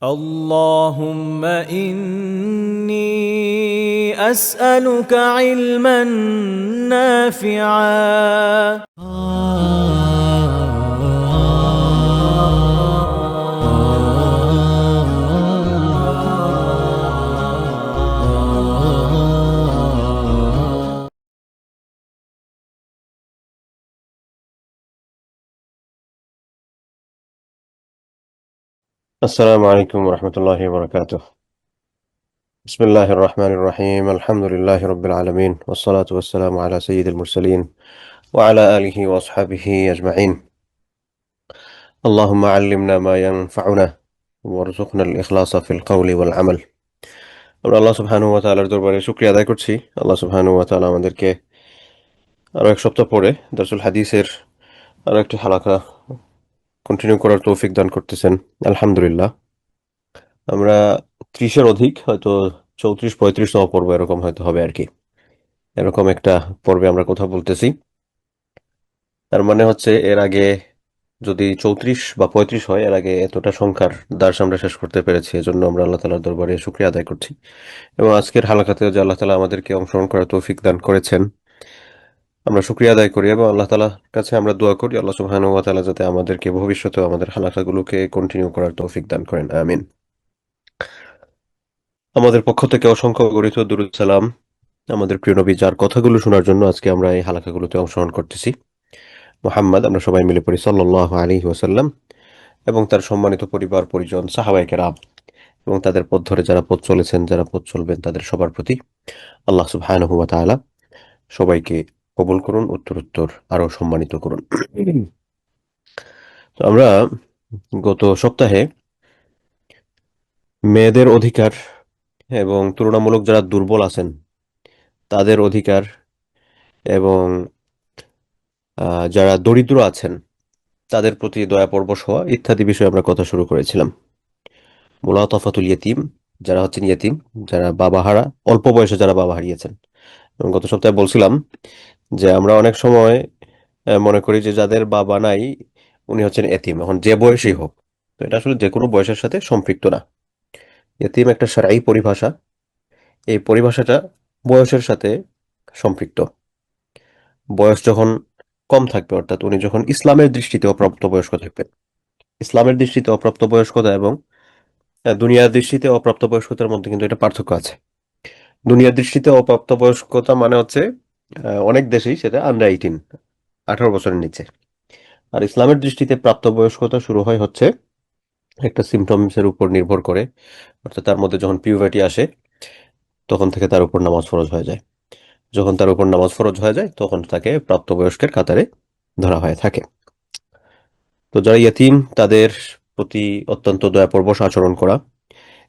اللهم إني أسألك علما نافعا. السلام عليكم ورحمة الله وبركاته. بسم الله الرحمن الرحيم. الحمد لله رب العالمين، والصلاة والسلام على سيد المرسلين وعلى آله وأصحابه أجمعين. اللهم علمنا ما ينفعنا وارزقنا الإخلاص في القول والعمل. আমরা আল্লাহ সুবহানাহু ওয়া তাআলার দরবারে শুকরিয়া আদায় করছি। আল্লাহ সুবহানাহু ওয়া তাআলা আমাদেরকে আরো এক সপ্তাহ পরে দারসুল হাদিসের আরো একটি হালাকা কন্টিনিউ করার তৌফিক দান করতেছেন। আলহামদুলিল্লাহ। আমরা 30-এর অধিক, হয়তো 34-35তম পর্ব এরকম হয়তো হবে আর কি। এরকম একটা পর্বে আমরা কথা বলতেছি। তার মানে হচ্ছে এর আগে যদি 34 বা 35 হয়, এর আগে এতটা সংখ্যার দার্স আমরা শেষ করতে পেরেছি, এজন্য আমরা আল্লাহ তাআলার দরবারে শুকরিয়া আদায় করছি। এবং আজকের হালাকাতেও যে আল্লাহ তাআলা আমাদেরকে অংশগ্রহণ করার তৌফিক দান করেছেন, আমরা শুকরিয়া আদায় করি এবং আল্লাহ তাআলার কাছে আমরা দোয়া করি আল্লাহ সুবহানাহু ওয়া তাআলা যাতে আমাদেরকে ভবিষ্যতেও আমাদের হালাকাগুলোকে কন্টিনিউ করার তৌফিক দান করেন। আমিন। আমাদের পক্ষ থেকে অসংখ্য গরিত দুরূদ সালাম আমাদের প্রিয় নবী, যার কথাগুলো শোনার জন্য আজকে আমরা এই হালাকাগুলোতে অংশগ্রহণ করতেছি। মুহাম্মদ, আমরা সবাই মিলে পড়ি সাল্লাল্লাহু আলাইহি ওয়াসাল্লাম, এবং তার সম্মানিত পরিবার পরিজন সাহাবায়ে কেরাম এবং তাদের পথ ধরে যারা পথ চলেছেন, যারা পথ চলবেন, তাদের সবার প্রতি আল্লাহ সুবহানাহু ওয়া তাআলা সবাইকে কবুল করুন, উত্তরোত্তর আরো সম্মানিত করুন। তো আমরা গত সপ্তাহে মেয়েদের অধিকার এবং তুলনামূলক যারা দুর্বল আছেন তাদের অধিকার এবং যারা দরিদ্র আছেন তাদের প্রতি দয়া পরবশ হওয়া ইত্যাদি বিষয়ে আমরা কথা শুরু করেছিলাম। মুলাতাফাতুল ইয়েতিম, যারা হচ্ছেন ইয়েতিম, যারা বাবা হারা, অল্প বয়সে যারা বাবা হারিয়েছেন। এবং গত সপ্তাহে বলছিলাম যে আমরা অনেক সময় মনে করি যে যাদের বাবা নাই উনি হচ্ছেন এতিম, এখন যে বয়সেই হোক। তো এটা আসলে যে কোনো বয়সের সাথে সম্পৃক্ত না। এতিম একটা শারঈ পরিভাষা। এই পরিভাষাটা বয়সের সাথে সম্পৃক্ত। বয়স যখন কম থাকবে, অর্থাৎ উনি যখন ইসলামের দৃষ্টিতে অপ্রাপ্তবয়স্ক থাকবেন। ইসলামের দৃষ্টিতে অপ্রাপ্তবয়স্কতা এবং দুনিয়ার দৃষ্টিতে অপ্রাপ্তবয়স্কতার মধ্যে কিন্তু এটা পার্থক্য আছে। দুনিয়ার দৃষ্টিতে অপ্রাপ্তবয়স্কতা মানে হচ্ছে অনেক দেশেই সেটা আন্ডার 18 বছরের নিচে। আর ইসলামের দৃষ্টিতে প্রাপ্তবয়স্কতা শুরু হয় হচ্ছে একটা সিমটমসের উপর নির্ভর করে, অর্থাৎ তার মধ্যে যখন পিউবার্টি আসে তখন থেকে তার উপর নামাজ ফরজ হয়ে যায়। যখন তার উপর নামাজ ফরজ হয়ে যায় তখন তাকে প্রাপ্তবয়স্কের কাতারে ধরা হয়ে থাকে। তো যারা ইয়েতিম তাদের প্রতি অত্যন্ত দয়াপরবশ আচরণ করা,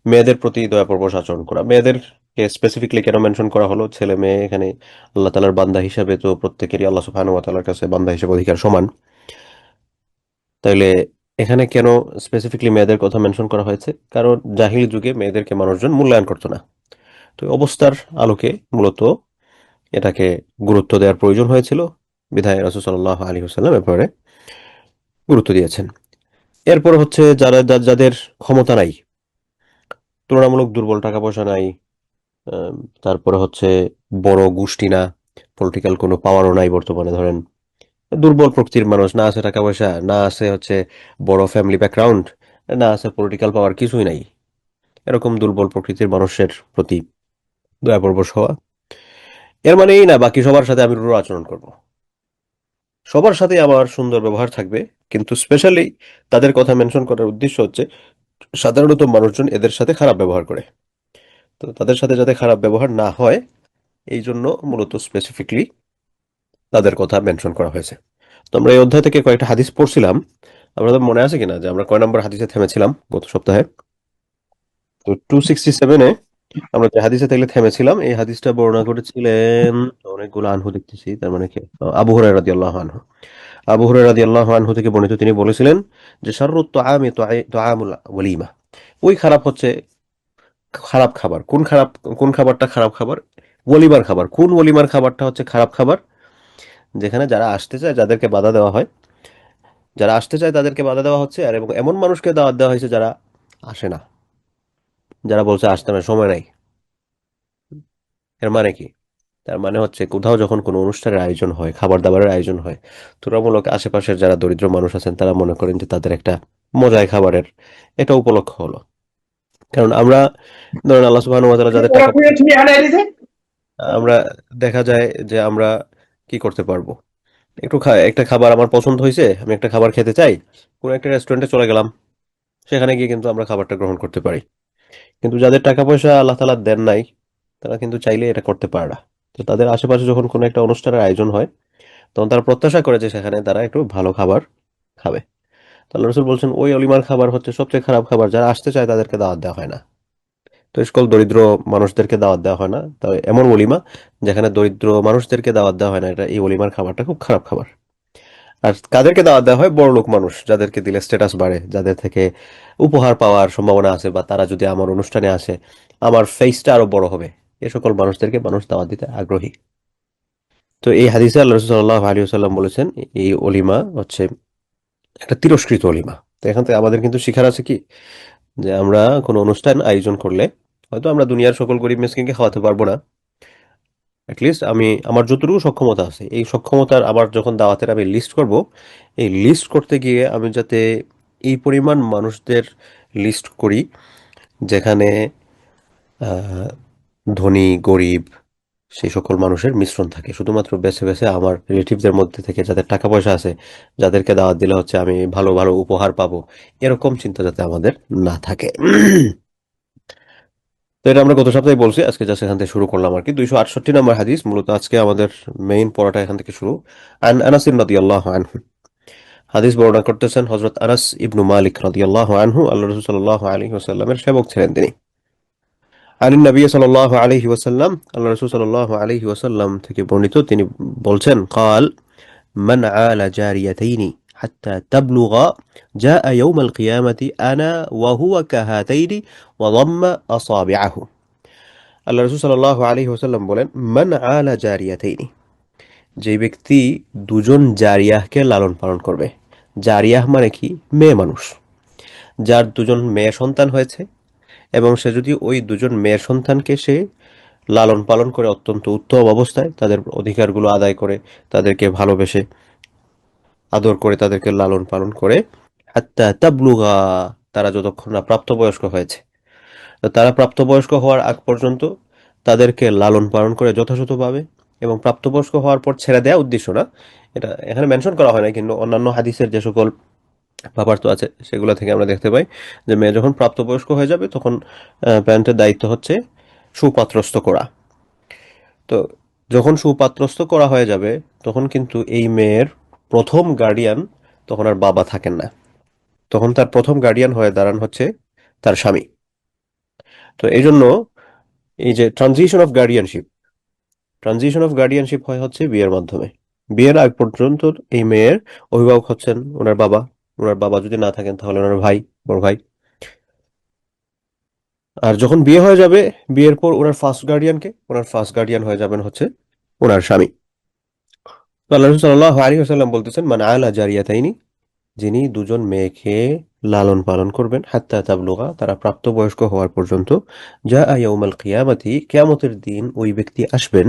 মেয়েদের প্রতি দয়াপরবশ আচরণ করা। মেয়েদেরকে স্পেসিফিকলি কেন মেনশন করা হলো? ছেলে মেয়ে এখানে আল্লাহ তাআলার বান্দা হিসাবে তো প্রত্যেকেরই আল্লাহ সুবহানাহু ওয়া তাআলার কাছে বান্দা হিসেবে অধিকার সমান। তাইলে এখানে কেন স্পেসিফিকলি মেয়েদের কথা মেনশন করা হয়েছে? কারণ জাহিলি যুগে মেয়েদেরকে মানুষজন মূল্যায়ন করতো না। তো এই অবস্থার আলোকে মূলত এটাকে গুরুত্ব দেওয়ার প্রয়োজন হয়েছিল, বিধায় রাসূল সাল্লাল্লাহু আলাইহি ওয়াসাল্লাম এরপরে গুরুত্ব দিয়েছেন। এরপর হচ্ছে যাদের ক্ষমতা নাই, তুলনামূলক দুর্বল, টাকা পয়সা নাই, আম, তারপরে হচ্ছে বড় গোষ্ঠী না, পলিটিক্যাল কোনো পাওয়ারও নাই বর্তমানে, ধরেন দুর্বল প্রকৃতির মানুষ, না আছে টাকা পয়সা, না আছে হচ্ছে বড় ফ্যামিলি ব্যাকগ্রাউন্ড, না আছে পলিটিক্যাল পাওয়ার, কিছুই নাই, এরকম দুর্বল প্রকৃতির মানুষের প্রতি দয়াপরবশ হওয়া। এর মানে এই না বাকি সবার সাথে আমি রূঢ় আচরণ করব। সবার সাথে আমার সুন্দর ব্যবহার থাকবে, কিন্তু স্পেশালি তাদের কথা মেনশন করার উদ্দেশ্য হচ্ছে সাধারণত মানুষজন এদের সাথে খারাপ ব্যবহার করে। তো তাদের সাথে যাতে খারাপ ব্যবহার না হয় এই জন্য মূলত স্পেসিফিকলি তাদের কথা মেনশন করা হয়েছে। তো আমরা এই অধ্যায় থেকে কয়েকটা হাদিস পড়ছিলাম। আপনাদের মনে আছে কিনা যে আমরা কয় নম্বর হাদিসে থেমেছিলাম গত সপ্তাহে? তো 267-এ আমরা যে হাদিসে থেকে থেমেছিলাম, এই হাদিসটা বর্ণনা করেছিলেন অনেকগুলো আনহু দেখতেছি, তার মানে কি আবু হুরায়রা রাদিয়াল্লাহু আনহু। আবু হুরায়রা রাদিয়াল্লাহু আনহু থেকে বর্ণিত, তিনি বলেছিলেন যে শাররুত তুআমি তুআমুল ওয়ালিমা। ওই খারাপ হচ্ছে খারাপ খাবার। কোন খাবারটা খারাপ খাবার? ওয়ালিমার খাবার। কোন ওয়ালিমার খাবারটা হচ্ছে খারাপ খাবার? যেখানে যারা আসতে চায় যাদেরকে বাধা দেওয়া হয়, যারা আসতে চায় তাদেরকে বাধা দেওয়া হচ্ছে, আর এবং এমন মানুষকে দাওয়াত দেওয়া হয়েছে যারা আসে না। যারা বলছে আসতে না সময় নাই, এর মানে কি? তার মানে হচ্ছে কোথাও যখন কোনো অনুষ্ঠানের আয়োজন হয়, খাবার দাবারের আয়োজন হয়, তুলনামূলক আশেপাশের যারা দরিদ্র মানুষ আছেন তারা মনে করেন যে তাদের একটা মজায় খাবারের এটা উপলক্ষ হলো। কারণ আমরা ধরেন আল্লাহ সুবহানাহু ওয়া তাআলা যাদের টাকা পয়সা, আমরা দেখা যায় যে আমরা কি করতে পারবো, একটা খাবার আমার পছন্দ হয়েছে, আমি একটা খাবার খেতে চাই, কোনো একটা রেস্টুরেন্টে চলে গেলাম, সেখানে গিয়ে কিন্তু আমরা খাবারটা গ্রহণ করতে পারি। কিন্তু যাদের টাকা পয়সা আল্লাহ তাআলা দেন নাই, তারা কিন্তু চাইলে এটা করতে পারে না। তো তাদের আশেপাশে যখন কোনো একটা অনুষ্ঠানের আয়োজন হয়, তখন তারা প্রত্যাশা করে যে সেখানে তারা একটু ভালো খাবার খাবে। তো আল্লাহ রাসূল বলছেন ওই অলিমার খাবার হচ্ছে সবচেয়ে খারাপ খাবার, যারা আসতে চায় তাদেরকে দাওয়াত দেওয়া হয় না। তো সকল দরিদ্র মানুষদেরকে দাওয়াত দেওয়া হয় না, তবে এমন অলিমা যেখানে দরিদ্র মানুষদেরকে দাওয়াত দেওয়া হয় না, এটা এই অলিমার খাবারটা খুব খারাপ খাবার। আর কাদেরকে দাওয়াত দেওয়া হয়? বড়লোক মানুষ, যাদেরকে দিলে স্ট্যাটাস বাড়ে, যাদের থেকে উপহার পাওয়ার সম্ভাবনা আছে, বা তারা যদি আমার অনুষ্ঠানে আসে আমার ফেসটা আরো বড় হবে, এ সকল মানুষদেরকে মানুষ দাওয়াত দিতে আগ্রহী। তো এই হাদিসে আল্লাহ রাসূল সাল্লাল্লাহু আলাইহি ওয়াসাল্লাম বলেছেন এই অলিমা হচ্ছে একটা তিরস্কৃত অলিমা। তো এখান থেকে আমাদের কিন্তু শিখার আছে কি, যে আমরা কোনো অনুষ্ঠান আয়োজন করলে হয়তো আমরা দুনিয়ার সকল গরিব মিসকিনকে খাওয়াতে পারবো না, অ্যাটলিস্ট আমি আমার যতটুকু সক্ষমতা আছে এই সক্ষমতার আবার যখন দাওয়াতের আমি লিস্ট করব, এই লিস্ট করতে গিয়ে আমি যাতে এই পরিমাণ মানুষদের লিস্ট করি, যেখানে আহ, ধনী গরিব সেই সকল মানুষের মিশ্রণ থাকে, শুধুমাত্র বেছে বেছে আমার রিলেটিভদের মধ্যে থেকে যাদের টাকা পয়সা আছে, যাদেরকে দাওয়াত দিলে হচ্ছে আমি ভালো ভালো উপহার পাবো, এরকম চিন্তা যাতে আমাদের না থাকে। তো এটা আমরা গত সপ্তাহে বলছি, আজকে জাস্ট এখান থেকে শুরু করলাম আর কি। 268 নম্বর হাদিস, মূলত আজকে আমাদের মেইন পড়াটা এখান থেকে শুরু। আন আনাস রাদিয়াল্লাহু আনহু, হাদিস বর্ণনা করতেছেন হযরত আনাস ইবনু মালিক রাদিয়াল্লাহু আনহু, আল্লাহ রাসূল সাল্লাল্লাহু আলাইহি ওয়াসাল্লামের সেবক ছিলেন তিনি। আনিন নবী সাল্লাল্লাহু আলাইহি ওয়াসাল্লাম, আল্লাহ রাসূল সাল্লাল্লাহু আলাইহি ওয়াসাল্লাম থেকে বর্ণিত, তিনি বলছেন قال من عال جاريتين حتى تبلغ جاء يوم القيامة أنا وهو كهاتين وضم أصابعه। আল্লাহ রাসূল সাল্লাল্লাহু আলাইহি ওয়াসাল্লাম বলেন, মান আলা জারিয়াতাইনি, যে ব্যক্তি দুজন জারিয়াহকে লালন পালন করবে। জারিয়াহ মানে কি? মেয়ে মানুষ। যার দুজন মেয়ে সন্তান হয়েছে এবং সে যদি ওই দুজন মেয়ে সন্তানকে সে লালন পালন করে অত্যন্ত উত্তম অবস্থায়, তাদের অধিকারগুলো আদায় করে, তাদেরকে ভালোবেসে আদর করে, তাদেরকে লালন পালন করে, হাত্তা তাবলুগা, তারা যতক্ষণ না প্রাপ্তবয়স্ক হয়েছে, তো তারা প্রাপ্তবয়স্ক হওয়ার আগ পর্যন্ত তাদেরকে লালন পালন করে যথাযথভাবে, এবং প্রাপ্তবয়স্ক হওয়ার পর ছেড়ে দেওয়া উদ্দেশ্য না, এটা এখানে মেনশন করা হয় না, কিন্তু অন্যান্য হাদিসের যে সকল ব্যাপার তো আছে সেগুলো থেকে আমরা দেখতে পাই যে মেয়ে যখন প্রাপ্তবয়স্ক হয়ে যাবে তখন প্যারেন্টের দায়িত্ব হচ্ছে সুপাত্রস্থ করা। তো যখন সুপাত্রস্থ করা হয়ে যাবে তখন কিন্তু এই মেয়ের প্রথম গার্ডিয়ান তখন আর বাবা থাকেন না, তখন তার প্রথম গার্ডিয়ান হয়ে দাঁড়ান হচ্ছে তার স্বামী। তো এই জন্য এই যে ট্রানজিশন অফ গার্ডিয়ানশিপ হয় হচ্ছে বিয়ের মাধ্যমে। বিয়ের আগ পর্যন্ত এই মেয়ের অভিভাবক হচ্ছেন ওনার বাবা, ওনার বাবা যদি না থাকেন তাহলে ওনার ভাই, বড় ভাই। আর যখন বিয়ে হয়ে যাবে, বিয়ের পর ওনার ফার্স্ট গার্ডিয়ান হয়ে যাবেন হচ্ছে ওনার স্বামী। তো আল্লাহ রাসূল সাল্লাল্লাহু আলাইহি ওয়াসাল্লাম বলতেছেন, মান আলা জারিয়াতাইনি, যিনি দুজন মেয়েকে লালন পালন করবেন, হাত্তা তাবলুগা, তারা প্রাপ্তবয়স্ক হওয়ার পর্যন্ত, যা ইয়াউমাল কিয়ামাতি, কিয়ামতের দিন ওই ব্যক্তি আসবেন,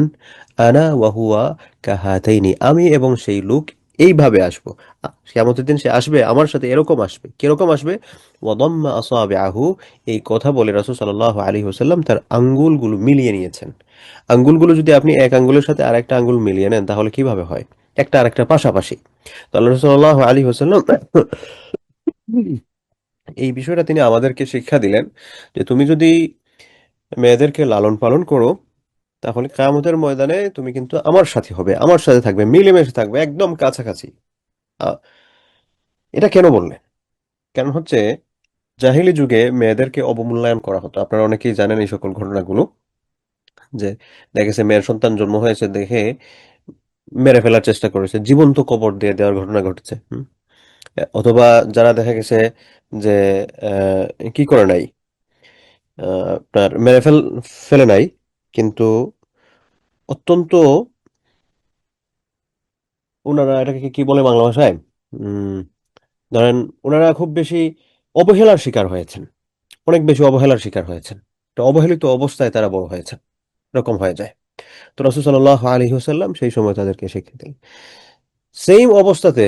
আনা ওয়া হুয়া কাহাতাইনি, আমি এবং সেই লোক এইভাবে আসবো। কিয়ামতের দিন সে আসবে আমার সাথে, এরকম আসবে। কিরকম আসবে? ওয়াদাম্মা আসাবিআহু, এই কথা বলে রাসূল সাল্লাল্লাহু আলাইহি ওয়াসাল্লাম তার আঙ্গুলগুলো মিলিয়ে নিয়েছেন। আঙ্গুলগুলো যদি আপনি এক আঙ্গুলের সাথে আরেকটা আঙ্গুল মিলিয়ে নেন তাহলে কিভাবে হয়? একটা আরেকটার পাশাপাশি। তো আল্লাহ রাসূল সাল্লাল্লাহু আলাইহি ওয়াসাল্লাম এই বিষয়টা তিনি আমাদেরকে শিক্ষা দিলেন যে তুমি যদি মেয়েদেরকে লালন পালন করো তাহলে কিয়ামতের ময়দানে তুমি কিন্তু আমার সাথী হবে, আমার সাথে থাকবে, মিলেমিশে থাকবে, একদম কাছাকাছি। আহ, এটা কেন বললেন? কেন হচ্ছে জাহিলি যুগে মেয়েদেরকে অবমূল্যায়ন করা হতো, আপনারা অনেকেই জানেন এই সকল ঘটনাগুলো, যে দেখেছে মেয়ের সন্তান জন্ম হয়েছে দেখে মেরে ফেলার চেষ্টা করেছে, জীবন্ত কবর দিয়ে দেওয়ার ঘটনা ঘটেছে। অথবা যারা দেখা গেছে যে কি করে নাই, আপনার ফেলে নাই, কিন্তু অত্যন্ত, ওনারা এটাকে কি বলে বাংলা ভাষায়, উম ধরেন ওনারা খুব বেশি অবহেলার শিকার হয়েছেন, অনেক বেশি অবহেলার শিকার হয়েছেন। তো অবহেলিত অবস্থায় তারা বড় হয়েছেন, এরকম হয়ে যায়। তো রাসূল সাল্লাল্লাহু আলাইহি ওয়াসাল্লাম সেই সময় তাদেরকে শিক্ষা দিলেন। সেম অবস্থাতে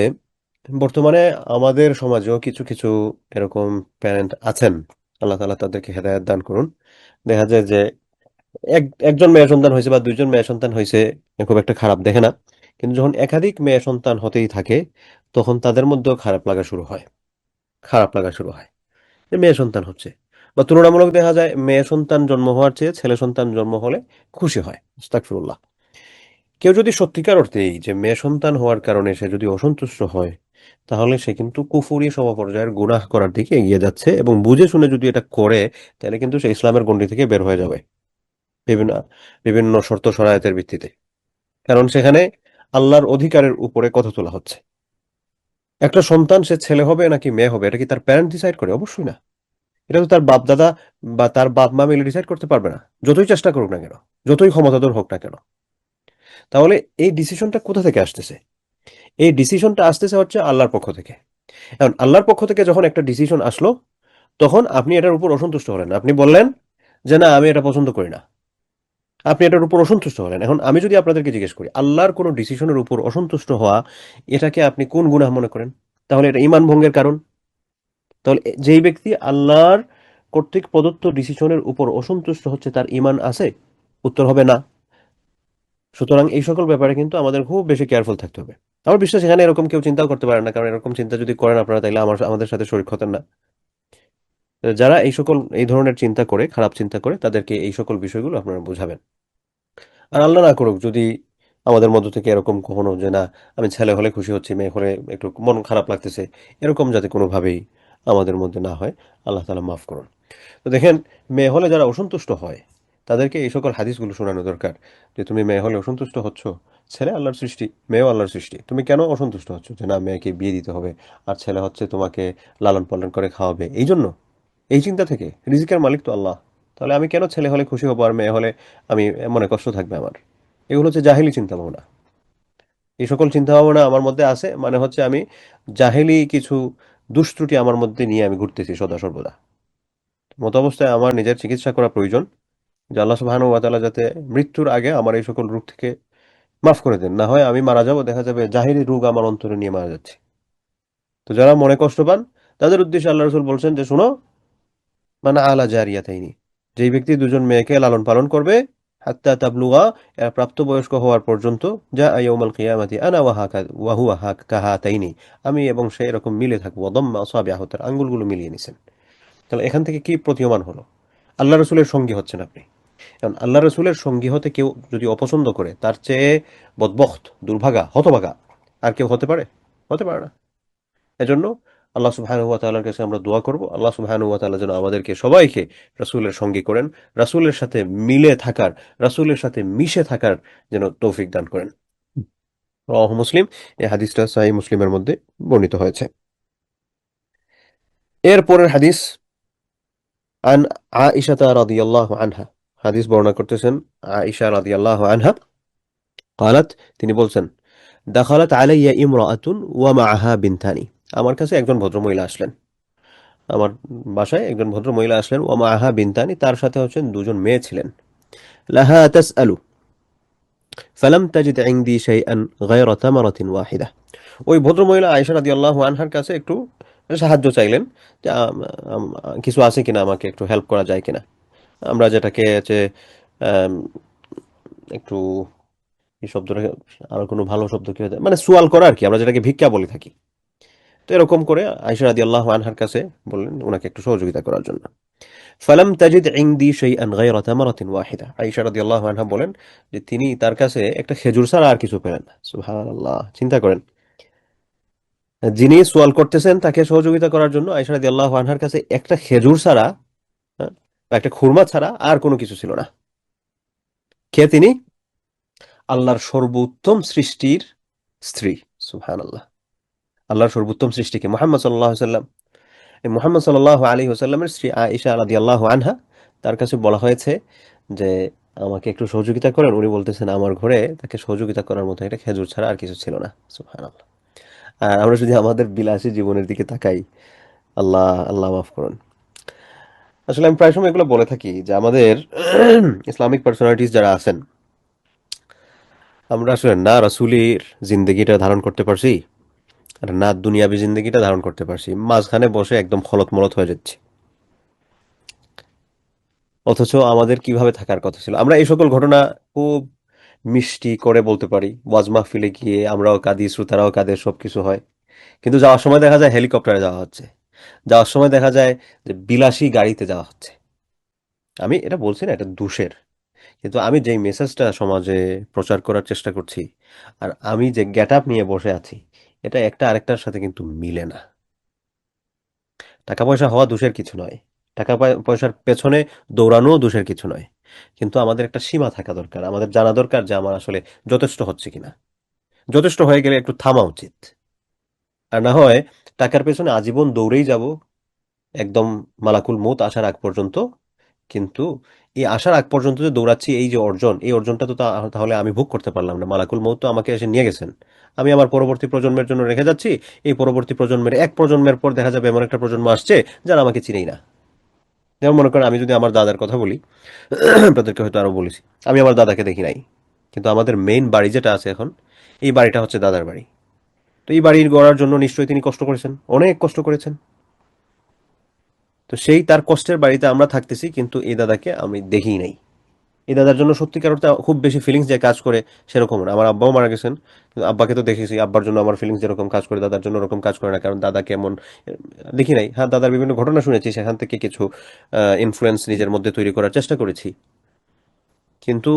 বর্তমানে আমাদের সমাজেও কিছু কিছু এরকম প্যারেন্ট আছেন, আল্লাহ তাআলা তাদেরকে হেদায়েত দান করুন। দেখা যায় যে একজন মেয়ে সন্তান হয়েছে বা দুইজন মেয়ে সন্তান হয়েছে, খুব একটা খারাপ দেখে না। কিন্তু যখন একাধিক মেয়ে সন্তান হতেই থাকে, তখন তাদের মধ্যেও খারাপ লাগা শুরু হয়। খারাপ লাগা শুরু হয় যে মেয়ে সন্তান হচ্ছে, বা তুলনামূলক দেখা যায় মেয়ে সন্তান জন্ম হওয়ার চেয়ে ছেলে সন্তান জন্ম হলে খুশি হয়। আস্তাগফিরুল্লাহ। কেউ যদি সত্যিকার অর্থেই যে মেয়ে সন্তান হওয়ার কারণে সে যদি অসন্তুষ্ট হয়, তাহলে সে কিন্তু কুফরি সমপর্যায়ের গুনাহ করার দিকে এগিয়ে যাচ্ছে, এবং বুঝে শুনে যদি এটা করে, তাহলে কিন্তু সে ইসলামের গণ্ডি থেকে বের হয়ে যাবে বিভিন্ন বিভিন্ন শর্ত শরায়তের ভিত্তিতে। কারণ সেখানে আল্লাহর অধিকারের উপরে কথা তোলা হচ্ছে। একটা সন্তান সে ছেলে হবে নাকি মেয়ে হবে, এটা কি তার প্যারেন্ট ডিসাইড করে? অবশ্যই না। এটা তো তার বাপ দাদা বা তার বাপ মা মিলে ডিসাইড করতে পারবে না, যতই চেষ্টা করুক না কেন, যতই ক্ষমতাধর হোক না কেন। তাহলে এই ডিসিশনটা কোথা থেকে আসতেছে? এই ডিসিশনটা আসতেছে হচ্ছে আল্লাহর পক্ষ থেকে। এখন আল্লাহর পক্ষ থেকে যখন একটা ডিসিশন আসলো, তখন আপনি এটার উপর অসন্তুষ্ট হলেন, আপনি বললেন যে না, আমি এটা পছন্দ করি না। আপনি এটার উপর অসন্তুষ্ট হলেন। এখন আমি যদি আপনাদেরকে জিজ্ঞেস করি, আল্লাহর কোনো ডিসিশনের উপর অসন্তুষ্ট হওয়া, এটাকে আপনি কোন গুনাহ মনে করেন? তাহলে এটা ঈমান ভঙ্গের কারণ। তাহলে যেই ব্যক্তি আল্লাহর কর্তৃক প্রদত্ত ডিসিশনের উপর অসন্তুষ্ট হচ্ছে, তার ঈমান আছে? উত্তর হবে না। সুতরাং এই সকল ব্যাপারে কিন্তু আমাদের খুব বেশি কেয়ারফুল থাকতে হবে। আমার বিশ্বাস এখানে এরকম কেউ চিন্তাও করতে পারে না, কারণ এরকম চিন্তা যদি করেন আপনারা, তাইলে আমাদের সাথে শরীক হতেন না। যারা এই ধরনের চিন্তা করে, খারাপ চিন্তা করে, তাদেরকে এই সকল বিষয়গুলো আপনারা বোঝাবেন। আর আল্লাহ না করুক যদি আমাদের মধ্য থেকে এরকম কখনো যে না, আমি ছেলে হলে খুশি হচ্ছি, মেয়ে হলে একটু মন খারাপ লাগতেছে, এরকম যাতে কোনোভাবেই আমাদের মধ্যে না হয়, আল্লাহ তাআলা মাফ করুন। তো দেখেন, মেয়ে হলে যারা অসন্তুষ্ট হয়, তাদেরকে এই সকল হাদিসগুলো শোনানো দরকার, যে তুমি মেয়ে হলে অসন্তুষ্ট হচ্ছ, ছেলে আল্লাহর সৃষ্টি, মেয়েও আল্লাহর সৃষ্টি, তুমি কেন অসন্তুষ্ট হচ্ছ যে না, মেয়েকে বিয়ে দিতে হবে আর ছেলে হচ্ছে তোমাকে লালন পালন করে খাওয়াবে? এই জন্য, এই চিন্তা থেকে, রিজিকের মালিক তো আল্লাহ। তাহলে আমি কেন ছেলে হলে খুশি হবো আর মেয়ে হলে আমি মনে কষ্ট থাকবে আমার? এগুলো হচ্ছে জাহেলি চিন্তা ভাবনা। এই সকল চিন্তা ভাবনা আমার মধ্যে আছে মানে হচ্ছে আমি জাহেলি কিছু দুষ্ত্রুটি আমার মধ্যে নিয়ে আমি ঘুরতেছি সদা সর্বদা। মত অবস্থায় আমার নিজের চিকিৎসা করা প্রয়োজন, যে আল্লাহ সুবহানাহু ওয়া তাআলা যাতে মৃত্যুর আগে আমার এই সকল রোগ থেকে মাফ করে দেন। না হয় আমি মারা যাবো, দেখা যাবে জাহেলি রোগ আমার অন্তরে নিয়ে মারা যাচ্ছে। তো যারা মনে কষ্ট পান, তাদের উদ্দেশ্যে আল্লাহ রাসূল বলছেন যে শোনো, মানে আলা জারিয়াতাইনি, যেই ব্যক্তি দুজন মেয়েকে লালন পালন করবে, হাত্তা তাবলুগা, এরা প্রাপ্তবয়স্ক হওয়ার পর্যন্ত, যা ইয়াউমাল কিয়ামাতি আনা ওয়া হুয়া কাহাতাইনি, আমি এবং সে এরকম মিলে থাকবো। দাম্মা আসাবিআহু, তার আঙ্গুলগুলো মিলিয়ে নিছেন। তাহলে এখান থেকে কি প্রতীয়মান হলো? আল্লাহ রসুলের সঙ্গী হচ্ছেন আপনি। কারণ আল্লাহ রসুলের সঙ্গী হতে কেউ যদি অপছন্দ করে, তার চেয়ে বদবখত, দুর্ভাগা, হতভাগা আর কেউ হতে পারে? হতে পারে না। এজন্য আল্লাহ সুবহানাহু ওয়া তাআলার কাছে আমরা দোয়া করব, আল্লাহ সুবহানাহু ওয়া তাআলা যেন আমাদেরকে সবাইকে রাসূলের সঙ্গী করেন, রাসূলের সাথে মিলে থাকার, রাসূলের সাথে মিশে থাকার যেন তৌফিক দান করেন। রাওয়াহু মুসলিম, এই হাদিসটা সহিহ মুসলিমের মধ্যে বর্ণিত হয়েছে। এর পরের হাদিস, আন আয়েশা রাদিয়াল্লাহু আনহা, হাদিস বর্ণনা করতেছেন আয়েশা রাদিয়াল্লাহু আনহা। قالت, তিনি বলছেন, দাখালাত আলাইয়া ইমরাআতুন ওয়া মাআহা বিনতানি, আমার কাছে একজন ভদ্রমহিলা আসলেন। আমার বাসায় একজন ভদ্র মহিলা আসলেন, ওয়া মাআহা বিনতানি, তার সাথে হচ্ছেন দুজন মেয়ে ছিলেন। লাহা তাসআলু ফালাম তাজিদ ইনদি শাইআন গায়রা তামারাতিন ওয়াহিদা। ওই ভদ্র মহিলা আয়েশা রাদিয়াল্লাহু আনহার কাছে একটু সাহায্য চাইলেন, যে কিছু আছে কিনা, আমাকে একটু হেল্প করা যায় কিনা। আমরা যেটাকে হচ্ছে আম, একটু, এই শব্দটা আর কোনো ভালো শব্দ কি হতে, মানে সুয়াল করা আর কি, আমরা যেটাকে ভিক্ষা বলে থাকি। তো এরকম করে আয়েশা রাদিয়াল্লাহু আনহার কাছে বললেন ওনাকে একটু সহযোগিতা করার জন্য। ফালাম তাজিদ ইনদি শাইআন গায়রা তামারাতিন ওয়াহিদা, আয়েশা রাদিয়াল্লাহু আনহা বলেন যে তিনি তার কাছে একটা খেজুর ছাড়া আর কিছু পেলেন না। সুবহানাল্লাহ, চিন্তা করেন, যিনি সোয়াল করতেছেন তাকে সহযোগিতা করার জন্য আয়েশা রাদিয়াল্লাহু আনহার কাছে একটা খেজুর ছাড়া, হ্যাঁ, বা একটা খুরমা ছাড়া আর কোনো কিছু ছিল না। কে তিনি? আল্লাহর সর্বোত্তম সৃষ্টির স্ত্রী। সুবহানাল্লাহ। আল্লাহর সর্বোত্তম সৃষ্টিকে মুহাম্মদ সাল্লাল্লাহু আলাইহি ওয়াসাল্লাম, এই মুহাম্মদ সাল্লাল্লাহু আলাইহি ওয়াসাল্লামের স্ত্রী আয়েশা রাদিয়াল্লাহু আনহা, তার কাছে বলা হয়েছে যে আমাকে একটু সহযোগিতা করেন। উনি বলতেছেন আমার ঘরে তাকে সহযোগিতা করার মতো একটা খেজুর ছাড়া আর কিছু ছিল না। সুবহানাল্লাহ। আর আমরা যদি আমাদের বিলাসী জীবনের দিকে তাকাই, আল্লাহ আল্লাহ মাফ করুন, আসলে আমি প্রায় সময় এগুলো বলে থাকি যে আমাদের ইসলামিক পার্সোনালিটিস যারা আছেন, আমরা আসলে না রাসূলের জিন্দেগিটা ধারণ করতে পারছি, আর না দুনিয়াবি জিন্দেগিটা ধারণ করতে পারছি, মাঝখানে বসে একদম খলত মলত হয়ে যাচ্ছে। অথচ আমাদের কিভাবে থাকার কথা ছিল, আমরা এই সকল ঘটনা খুব মিষ্টি করে বলতে পারি, ওয়াজ মাহফিলে গিয়ে আমরাও কাঁদি, শ্রোতারাও কাঁদে, সবকিছু হয়। কিন্তু যাওয়ার সময় দেখা যায় হেলিকপ্টারে যাওয়া হচ্ছে, যাওয়ার সময় দেখা যায় যে বিলাসী গাড়িতে যাওয়া হচ্ছে। আমি এটা বলছি না এটা দোষের, কিন্তু আমি যেই মেসেজটা সমাজে প্রচার করার চেষ্টা করছি, আর আমি যে গেট আপ নিয়ে বসে আছি, এটা একটা আরেকটার সাথে কিন্তু মিলে না। টাকা পয়সা হওয়া দোষের কিছু নয়, টাকা পয়সার পেছনে দৌড়ানোও দোষের কিছু নয়, কিন্তু আমাদের একটা সীমা থাকা দরকার, আমাদের জানা দরকার যে আমার আসলে যথেষ্ট হচ্ছে কিনা। যথেষ্ট হয়ে গেলে একটু থামা উচিত। আর না হয় টাকার পেছনে আজীবন দৌড়েই যাব, একদম মালাকুল মউত আসার আগ পর্যন্ত। কিন্তু এই আসার আগ পর্যন্ত যে দৌড়াচ্ছি, এই যে অর্জন, এই অর্জনটা তো তাহলে আমি ভোগ করতে পারলাম না। মালাকুল মউত তো আমাকে এসে নিয়ে গেছেন, আমি আমার পরবর্তী প্রজন্মের জন্য রেখে যাচ্ছি। এই পরবর্তী প্রজন্মের এক প্রজন্মের পর দেখা যাবে এমন একটা প্রজন্ম আসছে যারা আমাকে চিনেই না। যেমন মনে করেন, আমি যদি আমার দাদার কথা বলি, আপনাদেরকে হয়তো আরো বলেছি, আমি আমার দাদাকে দেখি নাই, কিন্তু আমাদের মেইন বাড়ি যেটা আছে এখন, এই বাড়িটা হচ্ছে দাদার বাড়ি। তো এই বাড়ির গড়ার জন্য নিশ্চয়ই তিনি কষ্ট করেছেন, অনেক কষ্ট করেছেন। তো সেই তার কষ্টের বাড়িতে আমরা থাকতেছি, কিন্তু এই দাদাকে আমি দেখিই নাই। এই দাদার জন্য সত্যিকার অর্থে খুব বেশি ফিলিংস যে কাজ করে সেরকম না। আমার আব্বাও মারা গেছেন, কিন্তু আব্বাকে তো দেখেছি, আব্বার জন্য আমার ফিলিংস যেরকম কাজ করে দাদার জন্য ওরকম কাজ করে না, কারণ দাদা কেমন দেখি নাই। হ্যাঁ, দাদার বিভিন্ন ঘটনা শুনেছি, সেখান থেকে কিছু ইনফ্লুয়েন্স নিজের মধ্যে তৈরি করার চেষ্টা করেছি। কিন্তু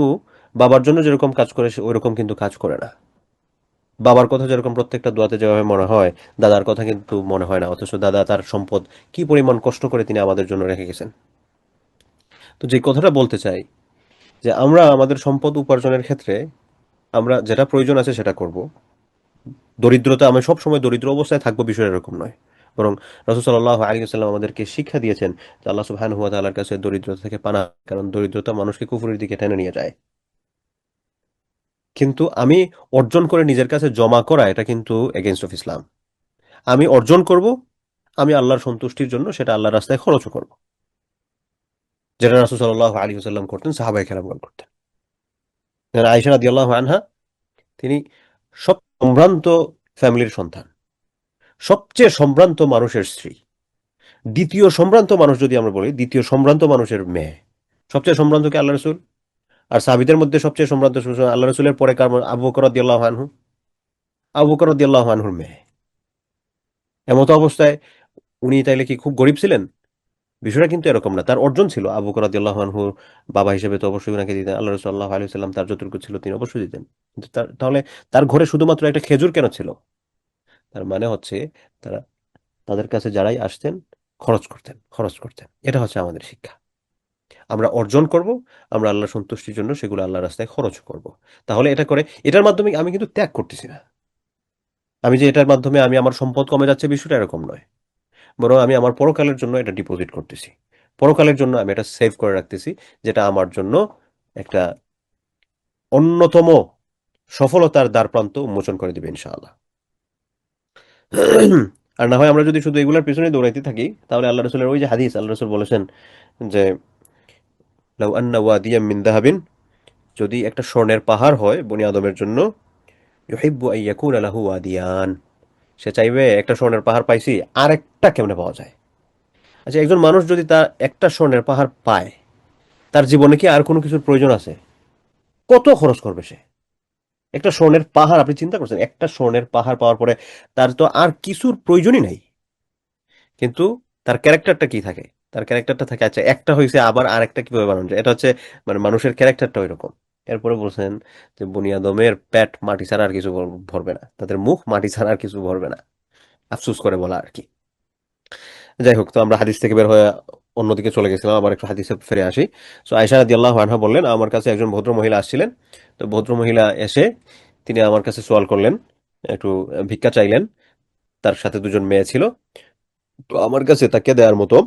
বাবার জন্য যেরকম কাজ করে সে ওইরকম কিন্তু কাজ করে না। বাবার কথা যেরকম প্রত্যেকটা দোয়াতে যেভাবে মনে হয়, দাদার কথা কিন্তু মনে হয় না। অথচ দাদা তার সম্পদ কি পরিমাণ কষ্ট করে তিনি আমাদের জন্য রেখে গেছেন। তো যে কথাটা বলতে চাই, যে আমরা আমাদের সম্পদ উপার্জনের ক্ষেত্রে আমরা যেটা প্রয়োজন আছে সেটা করব। দরিদ্রতা, আমি সবসময় দরিদ্র অবস্থায় থাকবো বিষয় এরকম নয়। বরং রাসূল সাল্লাল্লাহু আলাইহি ওয়াসাল্লাম আমাদেরকে শিক্ষা দিয়েছেন যে আল্লাহ সুবহানাহু ওয়া তাআলার কাছে দরিদ্রতা থেকে পানা, কারণ দরিদ্রতা মানুষকে কুফরের দিকে টেনে নিয়ে যায়। কিন্তু আমি অর্জন করে নিজের কাছে জমা করা, এটা কিন্তু এগেইনস্ট অফ ইসলাম। আমি অর্জন করব, আমি আল্লাহর সন্তুষ্টির জন্য সেটা আল্লাহর রাস্তায় খরচও করব, যেটা রাসূল সাল্লাল্লাহু আলাইহি ওয়াসাল্লাম করতেন, সাহাবায়ে কেরামগণ করতেন। যেমন আয়েশা রাদিয়াল্লাহু আনহা, তিনি সব সম্ভ্রান্ত ফ্যামিলির সন্তান, সবচেয়ে সম্ভ্রান্ত মানুষের স্ত্রী, দ্বিতীয় সম্ভ্রান্ত মানুষ যদি আমরা বলি, দ্বিতীয় সম্ভ্রান্ত মানুষের মেয়ে। সবচেয়ে সম্ভ্রান্ত কে? আল্লাহ রসুল। আর সাহাবীদের মধ্যে সবচেয়ে সম্ভ্রান্ত আল্লাহ রসুলের পরে কার? আবু বকর রাদিয়াল্লাহু আনহু। আবু বকর রাদিয়াল্লাহু আনহুর মেয়ে। এমত অবস্থায় উনি তাইলে কি খুব গরিব ছিলেন? বিষয়টা কিন্তু এরকম না, তার অর্জন ছিল। আবু বকর রাদিয়াল্লাহু আনহু বাবা হিসেবে তো অবশ্যই উনাকে দিতেন, আল্লাহ রসুল সাল্লাল্লাহু আলাইহি ওয়াসাল্লাম তার যতটুকু ছিল তিনি অবশ্যই দিতেন। কিন্তু তাহলে তার ঘরে শুধুমাত্র একটা খেজুর কেন ছিল? তার মানে হচ্ছে তারা, তাদের কাছে যারাই আসতেন, খরচ করতেন, খরচ করতেন। এটা হচ্ছে আমাদের শিক্ষা। আমরা অর্জন করব, আমরা আল্লাহর সন্তুষ্টির জন্য সেগুলো আল্লাহর রাস্তায় খরচ করব। তাহলে এটা করে, এটার মাধ্যমে আমি কিন্তু ত্যাগ করতেছি না। আমি যে এটার মাধ্যমে আমি আমার সম্পদ কমে যাচ্ছে বিষয়টা এরকম নয়, বরং আমি আমার পরকালের জন্য এটা ডিপোজিট করতেছি। পরকালের জন্য আমি এটা সেভ করে রাখতেছি, যেটা আমার জন্য একটা অন্যতম সফলতার দ্বারপ্রান্ত উন্মোচন করে দিবে ইনশাআল্লাহ। আর না হয় আমরা যদি শুধু এগুলোর পিছনে দৌড়াইতে থাকি, তাহলে আল্লাহ রসুলের ওই যে হাদিস, আল্লাহ রসুল বলেছেন যে লাউ আন্না ওয়াদিয়াম মিন দাহাবিন, যদি একটা স্বর্ণের পাহাড় হয় বনি আদমের জন্য, ইউহিব্বু আন ইয়াকুনা লাহু ওয়াদিয়ান, সে চাইবে একটা স্বর্ণের পাহাড় পাইছি, আরেকটা কেমনে পাওয়া যায়। আচ্ছা, একজন মানুষ যদি তার একটা স্বর্ণের পাহাড় পায়, তার জীবনে কি আর কোনো কিছুর প্রয়োজন আছে? কত খরচ করবে সে? একটা স্বর্ণের পাহাড়, আপনি চিন্তা করছেন, একটা স্বর্ণের পাহাড় পাওয়ার পরে তার তো আর কিছুর প্রয়োজনই নাই। কিন্তু তার ক্যারেক্টারটা কি থাকে? তার ক্যারেক্টারটা থাকে, আচ্ছা একটা হয়েছে আবার আরেকটা কিভাবে বানানো যায়। এটা হচ্ছে মানে মানুষের ক্যারেক্টারটা ওইরকম। এরপরে বলছেন যে বুনিয়াদমের পেট মাটি ছাড়া আর কিছু ভরবে না, তাদের মুখ মাটি ছাড়া আর কিছু ভরবে না। আফসোস করে বলা আর কি। যাই হোক, তো আমরা হাদিস থেকে বের হয়ে অন্যদিকে চলে গেছিলাম, আবার একটু হাদিসে ফিরে আসি। সো আয়েশা রাদিয়াল্লাহু আনহা বললেন, আমার কাছে একজন ভদ্র মহিলা আসছিলেন। তো ভদ্র মহিলা এসে তিনি আমার কাছে সোয়াল করলেন, একটু ভিক্ষা চাইলেন। তার সাথে দুজন মেয়ে ছিল। তো আমার কাছে তাকে দেওয়ার মতো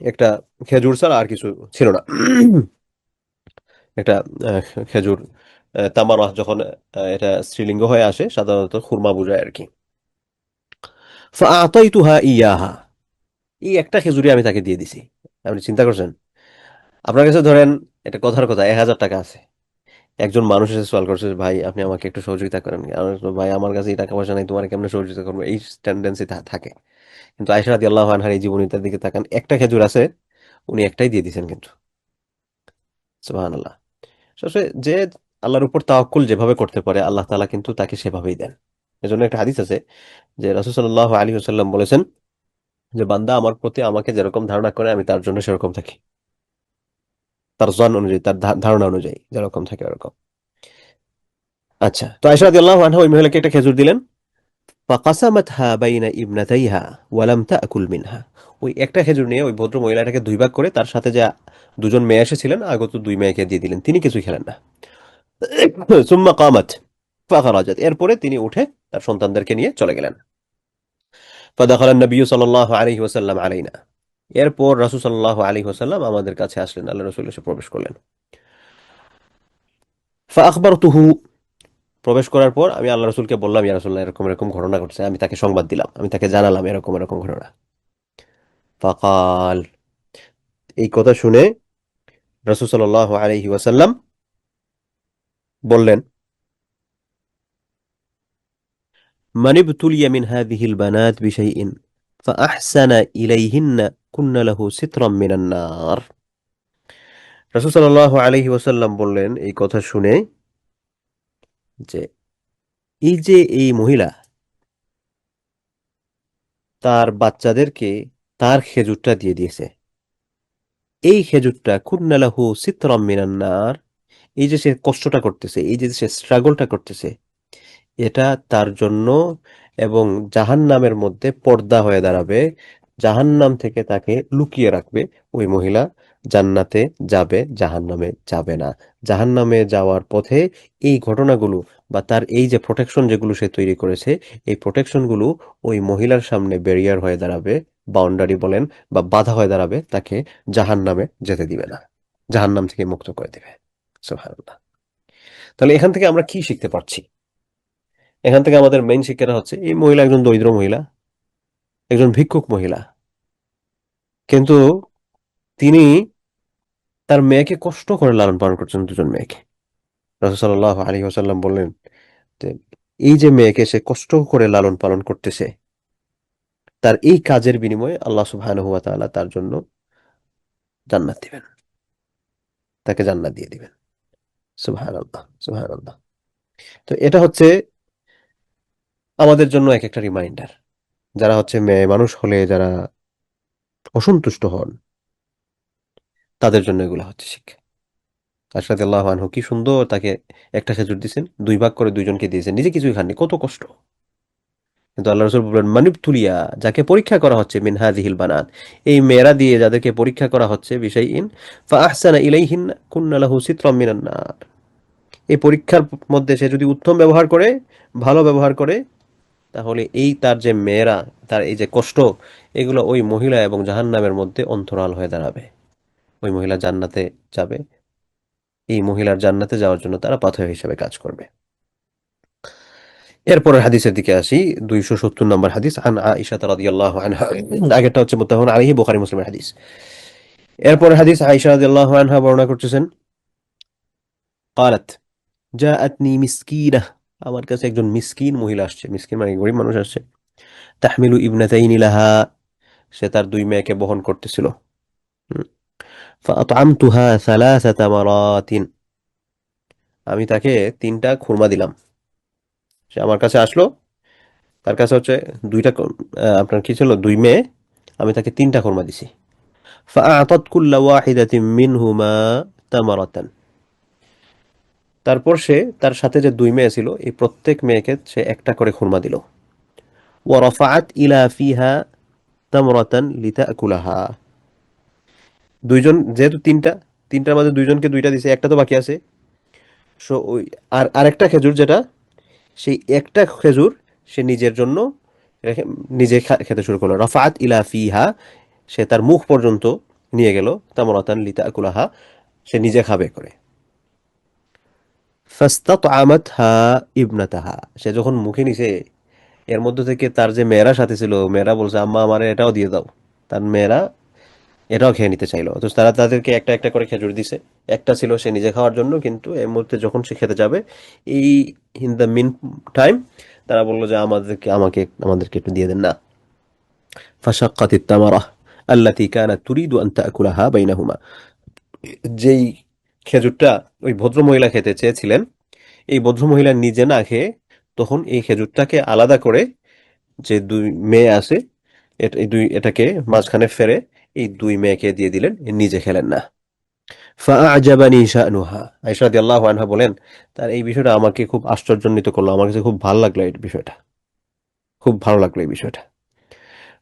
একটা খেজুর ছাড়া আর কিছু ছিল না। একটা খেজুর, তামারা যখন এটা স্ত্রীলিঙ্গ হয়ে আসে সাধারণত খুরমা বোঝায় আর কি। ফাআতাইতুহা ইয়াহা, এই একটা খেজুরি আমি তাকে দিয়ে দিছি। আপনি চিন্তা করছেন, আপনার কাছে ধরেন এটা কথার কথা 1,000 টাকা আছে, একজন মানুষ এসে সওয়াল করছে যে, ভাই আপনি আমাকে একটু সহযোগিতা করেন, আমি বললাম, ভাই আমার কাছে এই টাকা পয়সা নেই, তোমার কেমনে সহযোগিতা করবো, এই টেন্ডেন্সি থাকে। কিন্তু আয়েশা রাদিয়াল্লাহু আনহার এই জীবনীটার দিকে তাকান, একটা খেজুর আছে, উনি একটাই দিয়ে দিয়েছেন কিন্তু। সুবহানাল্লাহ। আসলে যে আল্লাহর উপর তাওয়াক্কুল যেভাবে করতে পারে আল্লাহ তাআলা কিন্তু তাকে সেভাবেই দেন। এজন্য একটা হাদিস আছে যে রাসূল সাল্লাল্লাহু আলাইহি ওয়াসাল্লাম বলেছেন যে, বান্দা আমার প্রতি আমাকে যেরকম ধারণা করে আমি তার জন্য সেরকম থাকি। তার জন অনুযায়ী, তার ধারণা অনুযায়ী যেরকম থাকে ওরকম। আচ্ছা, তো আয়েশা রাদিয়াল্লাহু আনহা ওই মহিলাকে একটা খেজুর দিলেন। ফাকাসামাতহা বাইনা ইবনাতাইহা ওয়া লাম তাকুল মিনহা। ওই একটা খেজুর নিয়ে ওই ভদ্র মহিলাটাকে দুই ভাগ করে তার সাথে যে দুজন মেয়ে এসেছিলেন আগত দুই মেয়েকে দিয়ে দিলেন, তিনি কিছুই খেলেন না। সুম্মা কামাত ফাখারাজাত, এরপরে তিনি উঠে তার সন্তানদেরকে নিয়ে চলে গেলেন। ফাদাখালান নবী সাল্লাল্লাহু আলাইহি ওয়াসাল্লাম আলাইনা, এরপর রাসূল সাল্লাল্লাহু আলাইহি ওয়াসাল্লাম আমাদের কাছে আসলেন, আল্লাহ রাসূল এসে প্রবেশ করলেন। ফাআখবারতুহু, প্রবেশ করার পর আমি আল্লাহ রাসূলকে বললাম, ইয়া রাসূলুল্লাহ এরকম এরকম ঘটনা ঘটছে, আমি তাকে সংবাদ দিলাম, আমি তাকে জানালাম এরকম এরকম ঘটনা। ফাকাল, এই কথা শুনে রাসূল সাল্লাল্লাহু আলাইহি ওয়াসাল্লাম বললেন, মান ইবতুলিয়া মিন হাযিহিল বানাত বিশাইইন ফাআহসানা ইলাইহিন্না কুন্না লাহু সিতরাম মিনান নার। রাসূল সাল্লাল্লাহু আলাইহি ওয়াসাল্লাম বললেন এই কথা শুনে যে, এই যে এই মহিলা তার বাচ্চাদেরকে তার খেজুরটা দিয়ে দিয়েছে, এই খেজুরটা কুন্না লাহু সিতরাম মিনান নার, এই যে সে কষ্টটা করতেছে, এই যে সে স্ট্রাগলটা করতেছে, এটা তার জন্য এবং জাহান্নামের মধ্যে পর্দা হয়ে দাঁড়াবে, জাহান্নাম থেকে তাকে লুকিয়ে রাখবে। ওই মহিলা জান্নাতে যাবে, জাহান্নামে যাবে না। জাহান্নামে যাওয়ার পথে এই ঘটনাগুলো বা তার এই যে প্রোটেকশন যেগুলো সে তৈরি করেছে, এই প্রোটেকশনগুলো ওই মহিলার সামনে ব্যারিয়ার হয়ে দাঁড়াবে, বাউন্ডারি বলেন বা বাধা হয়ে দাঁড়াবে, তাকে জাহান্নামে যেতে দিবে না, জাহান্নাম থেকে মুক্ত করে দিবে। সুবহানাল্লাহ। তাহলে এখান থেকে আমরা কি শিখতে পারছি? এখান থেকে আমাদের মেইন শিক্ষাটা হচ্ছে, এই মহিলা একজন দরিদ্র মহিলা, একজন ভিক্ষুক মহিলা, কিন্তু তিনি তার মেয়েকে কষ্ট করে লালন পালন করছেন, দুজন মেয়েকে। রাসূল সাল্লাল্লাহু আলাইহি ওয়াসাল্লাম বললেন যে, এই যে মেয়েকে সে কষ্ট করে লালন পালন করতেছে, তার এই কাজের বিনিময়ে আল্লাহ সুবহানাহু ওয়া তাআলা তার জন্য জান্নাত দিবেন, তাকে জান্নাত দিয়ে দিবেন। সুবহানাল্লাহ, সুবহানাল্লাহ। তো এটা হচ্ছে আমাদের জন্য এক একটা রিমাইন্ডার, যারা হচ্ছে মেয়ে মানুষ হলে যারা অসন্তুষ্ট হন, তাদের জন্য এগুলো হচ্ছে শিক্ষা। আয়েশা রাদিয়াল্লাহু আনহু কি সুন্দর তাকে একটা খেজুর দিয়েছেন, দুই ভাগ করে দুইজনকে দিয়েছেন, নিজে কিছুই খাননি, কত কষ্ট। কিন্তু আল্লাহ রাসূল বললেন, মানিবতুলিয়া, যাকে পরীক্ষা করা হচ্ছে, মিন হাযিহিল বানাত, এই মেয়েরা দিয়ে যাদেরকে পরীক্ষা করা হচ্ছে, বিশাইইন ফাআহসানা ইলাইহিন্না কুন্না লাহু সিতরাম মিনান নার, এই পরীক্ষার মধ্যে সে যদি উত্তম ব্যবহার করে, ভালো ব্যবহার করে, তাহলে এই তার যে মেয়েরা, তার এই যে কষ্ট, এগুলো ওই মহিলা এবং জাহান্নামের মধ্যে অন্তরাল হয়ে দাঁড়াবে। ওই মহিলা জান্নাতে যাবে, এই মহিলার জান্নাতে যাওয়ার জন্য তারা পাথেয় হিসেবে কাজ করবে। এরপরের হাদিসের দিকে আসি, 270 নম্বর হাদিস, আন আয়েশা রাদিয়াল্লাহু আনহা। আগেরটা হচ্ছে মুত্তাফাকুন আলাইহি, বুখারী মুসলিমের হাদিস। এরপরের হাদিস আয়েশা রাদিয়াল্লাহু আনহা বর্ণনা করতেছেন, قالت جاءتني মিসকিনা, আমার কাছে একজন মিসকিন মহিলা আসছে, মিসকিন মানে গরিব মানুষ আসছে, তাহমিলু ইবনাতাইনি লাহা, সে তার দুই মেয়েকে বহন করতেছিল। ফাআতআমতুহা সালাসাতা মারাতিন, আমি তাকে তিনটা খুরমা দিলাম। সে আমার কাছে আসলো, তার কাছে হচ্ছে দুইটা আপনার কি ছিল, দুই মেয়ে, আমি তাকে তিনটা খুরমা দিছি। ফাআতাত কুল্লা ওয়াহিদাতিন মিনহুমা তামারাতান, তারপর সে তার সাথে যে দুই মেয়ে ছিল, এই প্রত্যেক মেয়েকে সে একটা করে খুরমা দিল। ওয়া রাফাআত ইলা ফিহা তামরাতান লিতাকুলাহা, দুইজন যেহেতু তিনটা, তিনটার মধ্যে দুইজনকে দুইটা দিছে, একটা তো বাকি আছে। সো ওই আরেকটা খেজুর যেটা, সেই একটা খেজুর সে নিজের জন্য রেখে নিজে খেতে শুরু করলো। রাফাআত ইলা ফিহা, সে তার মুখ পর্যন্ত নিয়ে গেল, তামরাতান লিতাকুলাহা, সে নিজে খাবে করে। ফাস্তাতআমাতহা ইবনাতাহা, সে যখন মুখে নিছে, এর মধ্যে থেকে তার যে মেয়েরা সাথে ছিল, মেয়েরা বলছে, আম্মা আমারে এটাও দিয়ে দাও। তার মেয়েরা এটাও খেয়ে নিতে চাইলো। তো তারা তাদেরকে একটা একটা করে খেজুর দিছে। একটা ছিল সে নিজে খাওয়ার জন্য, কিন্তু এই মুহূর্তে যখন সে খেতে যাবে, এই ইন দ্য মিন টাইম তারা বললো যে আমাদেরকে একটু দিয়ে দেন না। ফাশাক্কাতিত তামারাহ আল্লাতী কানাত তুরিদু আন তাকুলাহা বাইনাহুমা, যেই খেজুরটা ওই ভদ্রমহিলা খেতে চেয়েছিলেন, এই ভদ্রমহিলা নিজে না খেয়ে তখন এই খেজুরটাকে আলাদা করে যে দুই মেয়ে আছে, এটাকে মাঝখানে ফেরে এই দুই মেয়েকে দিয়ে দিলেন, নিজে খেলেন না। ফাআজাবানি শানুহা, আয়েশা রাদিয়াল্লাহু আনহা বলেন, তার এই বিষয়টা আমাকে খুব আশ্চর্যান্বিত করলো, আমার কাছে খুব ভালো লাগলো, এই বিষয়টা খুব ভালো লাগলো এই বিষয়টা।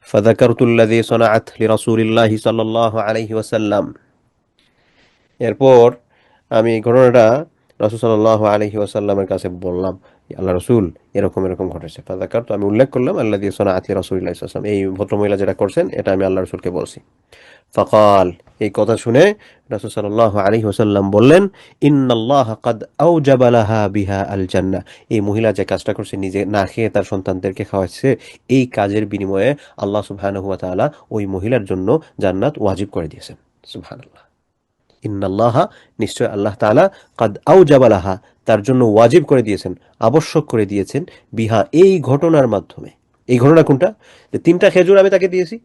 ফাযাকারতুল্লাযী সানাআত লিরাসূলিল্লাহি সাল্লাল্লাহু আলাইহি ওয়াসাল্লাম, এরপর আমি এই ঘটনাটা রাসূল সাল্লাল্লাহু আলাইহি ওয়াসাল্লামের কাছে বললাম, আল্লাহ রাসূল, এরকম এরকম ঘটেছে। ফাযাকারতু, আমি উল্লেখ করলাম, আল্লাযী সানাআত লিরাসূলিল্লাহি সাল্লাল্লাহু আলাইহি ওয়াসাল্লাম, এই ভদ্রমহিলা যেটা করছেন এটা আমি আল্লাহ রাসূলকে বলছি। ফাকাল, এই কথা শুনে রাসূল সাল্লাল্লাহু আলাইহি ওয়াসাল্লাম বললেন, ইন্নাল্লাহ কাদ আওজাবা লাহা বিহা আল জান্নাহ, এই মহিলা যে কাজটা করছে, নিজে না খেয়ে তার সন্তানদেরকে খাওয়াচ্ছে, এই কাজের বিনিময়ে আল্লাহ সুবহানাহু ওয়া তাআলা ওই মহিলার জন্য জান্নাত ওয়াজিব করে দিয়েছেন। সুবহানাল্লাহ। ইন্নাল্লাহা, নিশ্চয় আল্লাহ তাআলা, কাদ আওজাবা লাহা, তার জন্য ওয়াজিব করে দিয়েছেন, আবশ্যক করে দিয়েছেন, বিহা, এই ঘটনার মাধ্যমে। এই ঘটনা কোনটা? যে 3টা খেজুর আমি তাকে দিয়েছি,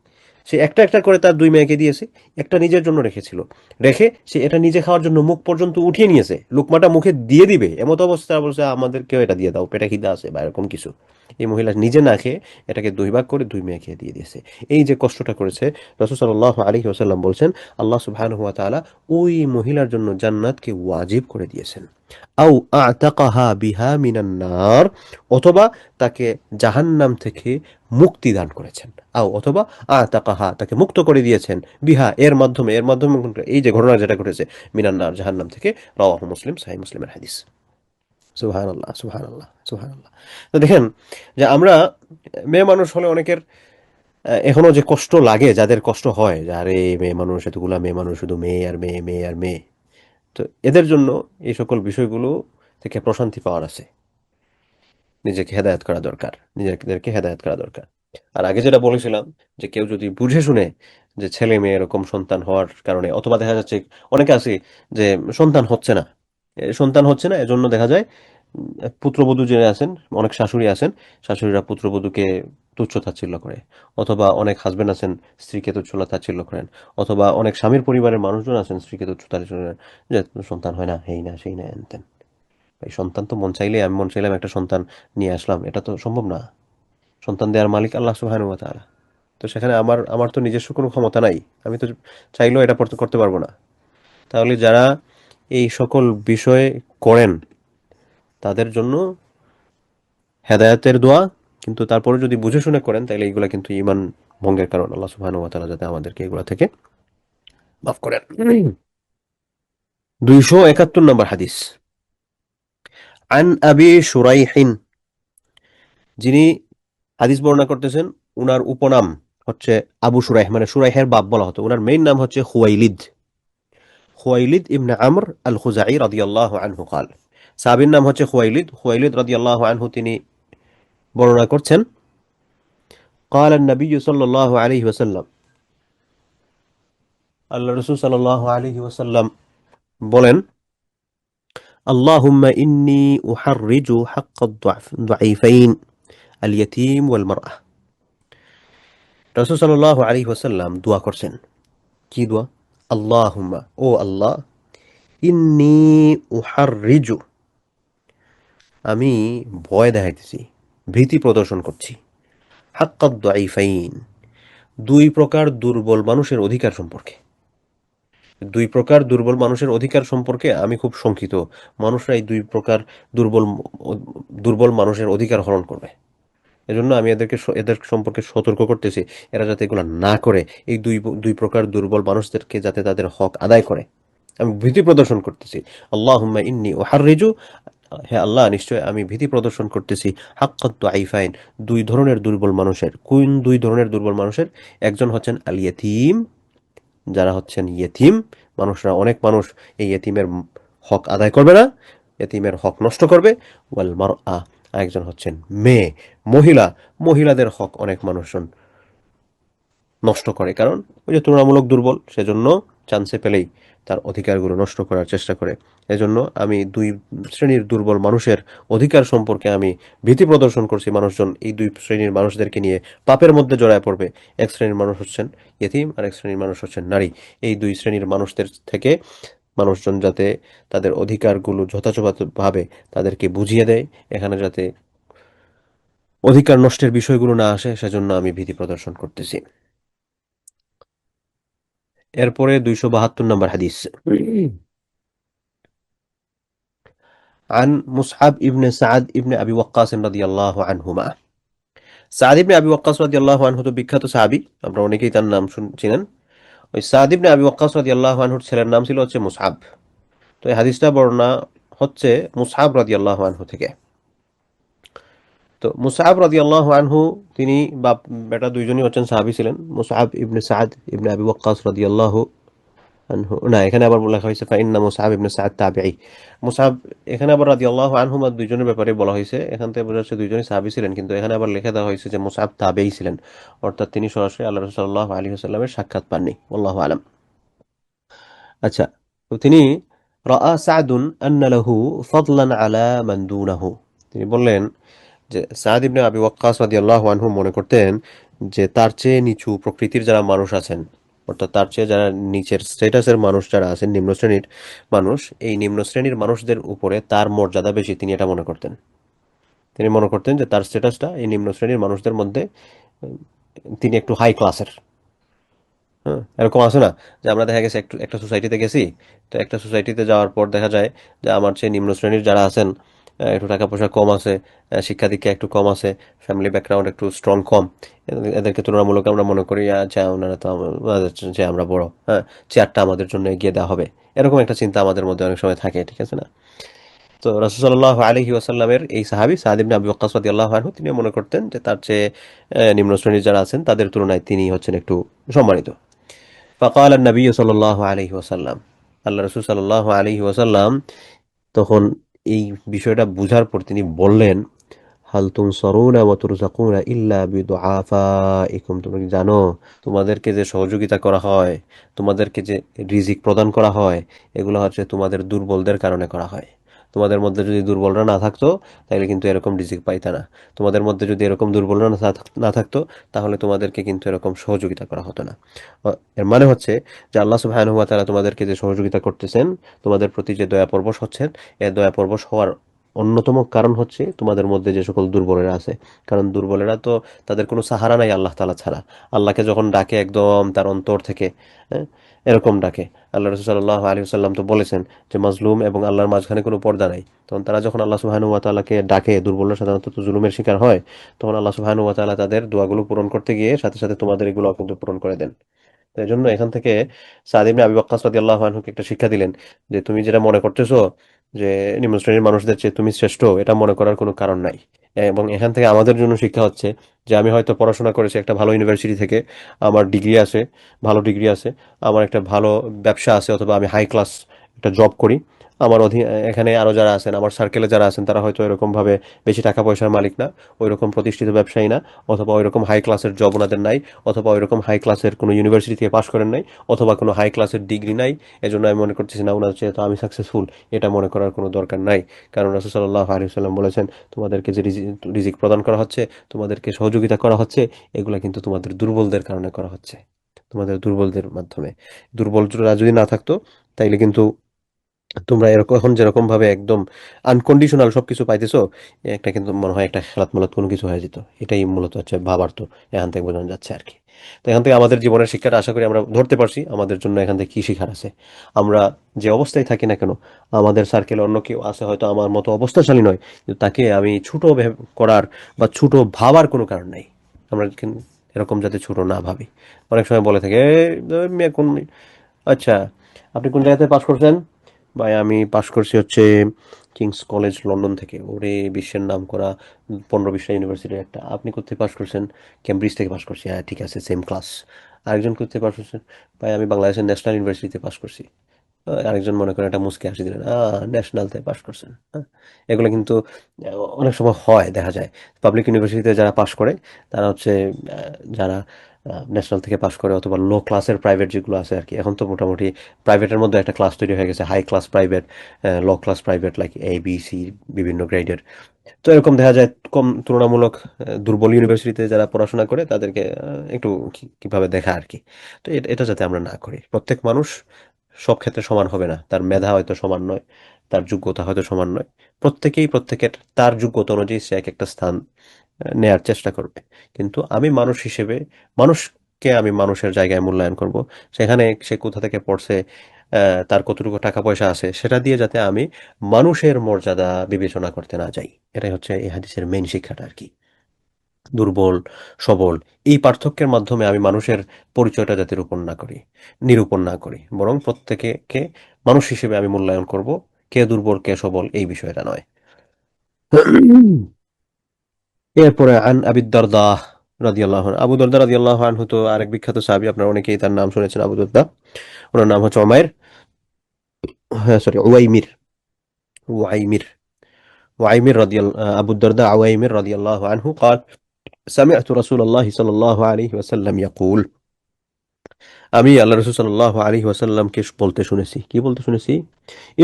সে একটা একটা করে তার 2 মেয়েকে দিয়েছে, একটা নিজের জন্য রেখেছিল, রেখে সে এটা নিজে খাওয়ার জন্য মুখ পর্যন্ত উঠিয়ে নিয়েছে, লুকমাটা মুখে দিয়ে দিবে এমত অবস্থা বলছে, আমাদেরকেও এটা দিয়ে দাও, পেটে খিদা আছে বা এরকম কিছু। এই মহিলা নিজে না খেয়ে এটাকে 2 ভাগ করে 2 মেয়েকে দিয়ে দিয়েছে। এই যে কষ্টটা করেছে, রাসূল সাল্লাল্লাহু আলাইহি ওয়াসাল্লাম বলছেন, আল্লাহ সুবহানাহু ওয়া তাআলা ওই মহিলার জন্য জান্নাতকে ওয়াজিব করে দিয়েছেন। আও আতাকাহা বিহা মিনান নার, অথবা তাকে জাহান্নাম থেকে মুক্তি দান করেছেন। আও, অথবা আতাকাহা, তাকে মুক্ত করে দিয়েছেন, বিহা, এর মাধ্যমে এই যে ঘটনা যেটা ঘটেছে, মিনান নার, জাহান্নাম থেকে। রাওয়াহু মুসলিম, সহিহ মুসলিমের হাদিস। সুবহানাল্লাহ, সুবহানাল্লাহ, সুবহানাল্লাহ। তো দেখেন যে আমরা মেয়ে মানুষ হলে অনেকের এখনো যে কষ্ট লাগে, যাদের কষ্ট হয় যে আরে মেয়ে মানুষ, এতগুলা মেয়ে মানুষ, শুধু মেয়ে আর মেয়ে, মেয়ে আর মেয়ে, তো এদের জন্য এই সকল বিষয়গুলো থেকে প্রশান্তি পাওয়ার আছে, নিজেকে হেদায়েত করা দরকার, নিজেদেরকে হেদায়েত করা দরকার। আর আগে যেটা বলেছিলাম, যে কেউ যদি বুঝে শুনে, যে ছেলে মেয়ে এরকম সন্তান হওয়ার কারণে, অথবা দেখা যাচ্ছে অনেকে আছে যে সন্তান হচ্ছে না, সন্তান হচ্ছে না, এজন্য দেখা যায় পুত্রবধূ যে আছেন, অনেক শাশুড়ি আছেন, শাশুড়িরা পুত্রবধূকে তুচ্ছ তাচ্ছিল্য করে, অথবা অনেক হাজবেন্ড আছেন স্ত্রীকে তুচ্ছ তাচ্ছিল্য করেন, অথবা অনেক স্বামীর পরিবারের মানুষজন আছেন স্ত্রীকে তুচ্ছ তাচ্ছিল্য করেন, যে সন্তান হয় না, হেই না, সেই না, এনতেন। এই সন্তান তো মন চাইলে, আমি মন চাইলাম একটা সন্তান নিয়ে আসলাম, এটা তো সম্ভব না। সন্তান দেওয়ার মালিক আল্লাহ সুবহানাহু ওয়া তাআলা। তো সেখানে আমার আমার তো নিজস্ব কোনো ক্ষমতা নাই, আমি তো চাইলেও এটা করতে পারবো না। তাহলে যারা এই সকল বিষয়ে করেন, তাদের জন্য হেদায়েতের দোয়া, কিন্তু তারপরে যদি বুঝে শুনে করেন, তাহলে এইগুলা কিন্তু ঈমান ভঙ্গের কারণ। আল্লাহ সুবহানাহু ওয়া তাআলা যাতে আমাদেরকে এগুলা থেকে মাফ করেন। 271 নম্বর হাদিস। আন আবি শুরাইহিন, যিনি হাদিস বর্ণনা করতেছেন, উনার উপনাম হচ্ছে আবু শুরাইহ, মানে শুরাইহের বাপ বলা হতো। উনার মেইন নাম হচ্ছে খুয়াইলিদ, খুয়াইলিদ ইবনে আমর আল খুজাই রাদিয়াল্লাহু আনহু قال, সাহাবীর নাম হচ্ছে খুয়াইলিদ, খুয়াইলিদ রাদিয়াল্লাহু আনহু তিনি বর্ণনা করছেন, قال النبي صلى الله عليه وسلم, আল্লাহ রাসূল সাল্লাল্লাহু আলাইহি ওয়াসাল্লাম বলেন, আল্লাহুম্মা ইন্নী উহাররিজু হাক্কাদ দুআইফাইন আল ইয়াতীম ওয়াল মারআহ। রাসূল সাল্লাল্লাহু আলাইহি ওয়াসাল্লাম দোয়া করছেন, কি দোয়া? আল্লাহুম্মা, ও আল্লাহ, ইন্নী উহাররিজু, আমি ভয় দেখাইতেছি, ভীতি প্রদর্শন করছি, হাক্কাদ দুআইফাইন, 2 প্রকার দুর্বল মানুষের অধিকার সম্পর্কে। 2 প্রকার দুর্বল মানুষের অধিকার সম্পর্কে আমি খুব শঙ্কিত। মানুষরা এই 2 প্রকার দুর্বল দুর্বল মানুষের অধিকার হরণ করবে। এজন্য আমি এদের সম্পর্কে সতর্ক করতেছি, এরা যাতে এগুলো না করে, এই দুই প্রকার দুর্বল মানুষদেরকে যাতে তাদের হক আদায় করে, আমি ভীতি প্রদর্শন করতেছি। আল্লাহুম্মা ইন্নী উহাররিজু, হে আল্লাহ, নিশ্চয় আমি ভীতি প্রদর্শন করতেছি, হাক্কাত দুআইফাইন, 2 ধরনের দুর্বল মানুষের। কোন 2 ধরনের দুর্বল মানুষের? একজন হচ্ছেন আল ইয়াতীম, যারা হচ্ছেন ইয়েতিম মানুষরা, অনেক মানুষ এই ইয়েতিমের হক আদায় করবে না, ইয়েতিমের হক নষ্ট করবে। ওয়াল মারআ, আরেকজন হচ্ছেন মেয়ে, মহিলা, মহিলাদের হক অনেক মানুষজন নষ্ট করে, কারণ ওই যে তুলনামূলক দুর্বল, সেজন্য চান্সে পেলেই তার অধিকারগুলো নষ্ট করার চেষ্টা করে। এজন্য আমি দুই শ্রেণীর দুর্বল মানুষের অধিকার সম্পর্কে আমি ভীতি প্রদর্শন করছি। মানুষজন এই দুই শ্রেণীর মানুষদেরকে নিয়ে পাপের মধ্যে জড়ায় পড়বে। এক শ্রেণীর মানুষ হচ্ছেন ইয়েতিম, আর এক শ্রেণীর মানুষ হচ্ছেন নারী। এই দুই শ্রেণীর মানুষদের থেকে মানুষজন যাতে তাদের অধিকারগুলো যথাযথভাবে তাদেরকে বুঝিয়ে দেয়, এখানে যাতে অধিকার নষ্টের বিষয়গুলো না আসে, সেজন্য আমি ভীতি প্রদর্শন করতেছি। এরপরে 272 নম্বর হাদিস। عن مصعب ابن سعد ابن أبي وقاص رضي الله عنهما। সাদ ইবনে আবি ওয়াক্কাস রাদিয়াল্লাহু আনহু তো বিখ্যাত সাহাবী, আমরা অনেকেই তার নাম চিনেন। ওই সাদ ইবনে আবি ওয়াক্কাস রাদিয়াল্লাহু আনহুর ছেলের নাম ছিল হচ্ছে মুসআব। তো এই হাদিসটা বর্ণনা হচ্ছে মুসআব রাদিয়াল্লাহু আনহু থেকে। তো মুসআব রাদিয়াল্লাহু আনহু, তিনি বাপ বেটা দুইজনই হচ্ছেন সাহাবী ছিলেন। মুসআব ইবনে সাদ ইবনে আবি ওয়াক্কাস রাদিয়াল্লাহু আনহু, না এখানে আবার লেখা হয়েছে ফাইন্না মুসআব ইবনে সাদ তাবিঈ। মুসআব, এখানে আবার রাদিয়াল্লাহু আনহুমা দুইজনের ব্যাপারে বলা হয়েছে, এখান থেকে বোঝা যাচ্ছে দুইজনই সাহাবী ছিলেন, কিন্তু এখানে আবার লিখে দেওয়া হয়েছে যে মুসআব তাবিঈ ছিলেন, অর্থাৎ তিনি সরাসরি আল্লাহ রাসূল সাল্লাল্লাহু আলাইহি ওয়াসাল্লামের সাক্ষাৎ পাননি। আল্লাহু আলাম। আচ্ছা, তো তিনি রাআ সাদুন আন্না লাহু ফাদলান আলা মান দুনাহু, তিনি বললেন যে সাদ ইবনে আবি ওয়াক্কাস রাদিয়াল্লাহু আনহু মনে করতেন যে তার চেয়ে নিচু প্রকৃতির যারা মানুষ আছেন, অর্থাৎ তার চেয়ে যারা নিচের স্ট্যাটাসের মানুষ যারা আছেন, নিম্ন শ্রেণীর মানুষ, এই নিম্ন শ্রেণীর মানুষদের উপরে তার মর্যাদা বেশি, তিনি এটা মনে করতেন। তিনি মনে করতেন যে তার স্ট্যাটাসটা এই নিম্ন শ্রেণীর মানুষদের মধ্যে উম, তিনি একটু হাই ক্লাসের। হ্যাঁ, এরকম আছে না যে আমরা দেখা গেছে একটু একটা সোসাইটিতে গেছি, তো একটা সোসাইটিতে যাওয়ার পর দেখা যায় যে আমার চেয়ে নিম্ন শ্রেণীর যারা আছেন, একটু টাকা পয়সা কম আছে, শিক্ষা দীক্ষা একটু কম আছে, ফ্যামিলি ব্যাকগ্রাউন্ড একটু স্ট্রং কম, এদেরকে তুলনামূলক আমরা মনে করি আচ্ছা ওনারা তো আমাদের যে আমরা বড়, হ্যাঁ, চেয়ারটা আমাদের জন্য এগিয়ে দেওয়া হবে, এরকম একটা চিন্তা আমাদের মধ্যে অনেক সময় থাকে, ঠিক আছে না? তো রাসূল সাল্লাল্লাহু আলাইহি ওয়াসাল্লামের এই সাহাবী সাদ ইবনে আবি ওয়াক্কাস রাদিয়াল্লাহু আনহু, তিনি মনে করতেন যে তার চেয়ে নিম্ন শ্রেণীর যারা আছেন তাদের তুলনায় তিনি হচ্ছেন একটু সম্মানিত। فقال النبي صلى الله عليه وسلم, আল্লাহ রাসূল সাল্লাল্লাহু আলাইহি ওয়াসাল্লাম তখন এই বিষয়টা বুঝার পর তিনি বললেন, হাল তুনসারুনা ওয়া তুরজাকুনা ইল্লা বিদুআফাইকুম, তোমরা কি জানো তোমাদেরকে যে সহযোগিতা করা হয়, তোমাদেরকে যে রিজিক প্রদান করা হয়, এগুলো হচ্ছে তোমাদের দুর্বলদের কারণে করা হয়। তোমাদের মধ্যে যদি দুর্বলরা না থাকতো তাহলে কিন্তু এরকম রিজিক পাইতা না। তোমাদের মধ্যে যদি এরকম দুর্বলরা না থাকতো তাহলে তোমাদেরকে কিন্তু এরকম সহযোগিতা করা হতো না। এর মানে হচ্ছে যে আল্লাহ সুবহানাহু ওয়া তাআলা তোমাদেরকে যে সহযোগিতা করতেছেন, তোমাদের প্রতি যে দয়া পরবশ হচ্ছেন, এই দয়া পরবশ হওয়ার অন্যতম কারণ হচ্ছে তোমাদের মধ্যে যে সকল দুর্বলেরা আছে। কারণ দুর্বলেরা তো তাদের কোনো সাহারা নাই আল্লাহ তাআলা ছাড়া। আল্লাহকে যখন ডাকে একদম তার অন্তর থেকে, হ্যাঁ, এরকম ডাকে। আল্লাহ রাসূল সাল্লাল্লাহু আলাইহি ওয়াসাল্লাম তো বলেছেন যে মাজলুম এবং আল্লাহর মাঝখানে কোনো পর্দা নাই। তখন তারা যখন আল্লাহ সুবহানাহু ওয়া তাআলাকে ডাকে, দুর্বলরা সাধারণত তো জুলুমের শিকার হয়, তখন আল্লাহ সুবহানাহু ওয়া তাআলা তাদের দোয়াগুলো পূরণ করতে গিয়ে সাথে সাথে তোমাদের এগুলো কিন্তু পূরণ করে দেন। তো এই জন্য এখান থেকে সাদ ইবনে আবি ওয়াক্কাস রাদিয়াল্লাহু আনহুকে একটা শিক্ষা দিলেন যে তুমি যেটা মনে করতেছো যে নিম্ন শ্রেণীর মানুষদের চেয়ে তুমি শ্রেষ্ঠ, এটা মনে করার কোনো কারণ নাই। এবং এখান থেকে আমাদের জন্য শিক্ষা হচ্ছে যে আমি হয়তো পড়াশোনা করেছি একটা ভালো ইউনিভার্সিটি থেকে, আমার ডিগ্রি আছে, ভালো ডিগ্রি আছে, আমার একটা ভালো ব্যবসা আছে, অথবা আমি হাই ক্লাস একটা জব করি, আমার এখানে আরো যারা আছেন, আমার সার্কেলে যারা আছেন, তারা হয়তো এরকম ভাবে বেশি টাকা পয়সার মালিক না, ওইরকম প্রতিষ্ঠিত ব্যবসায়ী না, অথবা ওইরকম হাই ক্লাসের জব ওনাদের নাই, অথবা ওইরকম হাই ক্লাসের কোনো ইউনিভার্সিটি থেকে পাশ করেন নাই, অথবা কোনো হাই ক্লাসের ডিগ্রি নাই। এজন্য আমি মনে করতেছি না ওনার চেয়ে তো আমি সাকসেসফুল, এটা মনে করার কোনো দরকার নাই। কারণ রাসূল সাল্লাল্লাহু আলাইহি ওয়াসাল্লাম বলেছেন তোমাদেরকে যে রিজিক প্রদান করা হচ্ছে, তোমাদেরকে সহযোগিতা করা হচ্ছে, এগুলা কিন্তু তোমাদের দুর্বলদের কারণে করা হচ্ছে, তোমাদের দুর্বলদের মাধ্যমে। দুর্বলরা যদি না থাকতো তাইলে কিন্তু তোমরা এরকম এখন যেরকম ভাবে একদম আনকন্ডিশনাল সবকিছু পাইতেছো, একটা কিন্তু মনে হয় একটা খেলাত মেলাত কোনো কিছু হয়ে যেত। এটাই মূলত হচ্ছে ভাবার্থ এখান থেকে বোঝানো যাচ্ছে আর কি। তো এখান থেকে আমাদের জীবনের শিক্ষাটা আশা করি আমরা ধরতে পারছি, আমাদের জন্য এখান থেকে কি শিখার আছে। আমরা যে অবস্থায় থাকি না কেন, আমাদের সার্কেলে অন্য কেউ আছে হয়তো আমার মতো অবস্থাশালী নয়, কিন্তু তাকে আমি ছোট করার বা ছোট ভাবার কোনো কারণ নাই। আমরা এরকম যাতে ছোট না ভাবি। অনেক সময় বলে থাকে মেয়ে কোন, আচ্ছা আপনি কোন জায়গাতে পাশ করছেন? ভাই আমি পাশ করছি হচ্ছে কিংস কলেজ লন্ডন থেকে। ওরে বিশ্বের নাম করা 15-20টা ইউনিভার্সিটির একটা। আপনি কোথায় পাশ করছেন? ক্যামব্রিজ থেকে পাশ করছি। হ্যাঁ ঠিক আছে, সেম ক্লাস। আরেকজন কোথায় পাশ করছেন? ভাই আমি বাংলাদেশের ন্যাশনাল ইউনিভার্সিটিতে পাশ করছি। আরেকজন মনে করেন একটা মুচকি হাসি দিলেন, ন্যাশনাল থেকে পাশ করছেন। হ্যাঁ, এগুলো কিন্তু অনেক সময় হয় দেখা যায়। পাবলিক ইউনিভার্সিটিতে যারা পাশ করে তারা হচ্ছে যারা ন্যাশনাল থেকে পাশ করে অথবা লো ক্লাসের প্রাইভেট যেগুলো আছে আর কি। এখন তো মোটামুটি প্রাইভেটের মধ্যে একটা ক্লাস তৈরি হয়ে গেছে, high class private, low class private, like ABC, বিভিন্ন গ্রেডের। তো এরকম দেখা যায় কম তুলনামূলক দুর্বল ইউনিভার্সিটিতে যারা পড়াশোনা করে তাদেরকে একটু কিভাবে দেখা আর কি। তো এটা যাতে আমরা না করি। প্রত্যেক মানুষ সব ক্ষেত্রে সমান হবে না, তার মেধা হয়তো সমান নয়, তার যোগ্যতা হয়তো সমান নয়। প্রত্যেকেই প্রত্যেকের তার যোগ্যতা অনুযায়ী সে এক একটা স্থান নেয়ার চেষ্টা করবে। কিন্তু আমি মানুষ হিসেবে মানুষকে আমি মানুষের জায়গায় মূল্যায়ন করব। সেখানে সে কোথা থেকে পড়ছে, তার কতটুকু টাকা পয়সা আছে, সেটা দিয়ে যাতে আমি মানুষের মর্যাদা বিবেচনা করতে না যাই। এটাই হচ্ছে এই হাদিসের মেইন শিক্ষাটা আর কি। দুর্বল, সবল, এই পার্থক্যের মাধ্যমে আমি মানুষের পরিচয়টা যাতে নিরূপণ না করি, বরং প্রত্যেকে মানুষ হিসেবে আমি মূল্যায়ন করব। কে দুর্বল কে সবল এই বিষয়টা নয়। এরপরে আন আবি দারদা রাদিয়াল্লাহু আনহু, আবু দারদা রাদিয়াল্লাহু আনহু তো আরেক বিখ্যাত সাহাবী, আপনারা অনেকেই তার নাম শুনেছেন। আবু দারদা, ওনার নাম হচ্ছে উমাইর, হ্যাঁ সরি উওয়াইমির, উওয়াইমির وعيمر أبو الدرداء عويمر رضي الله عنه قال: سمعت رسول الله صلى الله عليه وسلم يقول: আমি আল্লাহ রাসূল সাল্লাল্লাহু আলাইহি ওয়াসাল্লামকে বলতে শুনেছি। কি বলতে শুনেছি?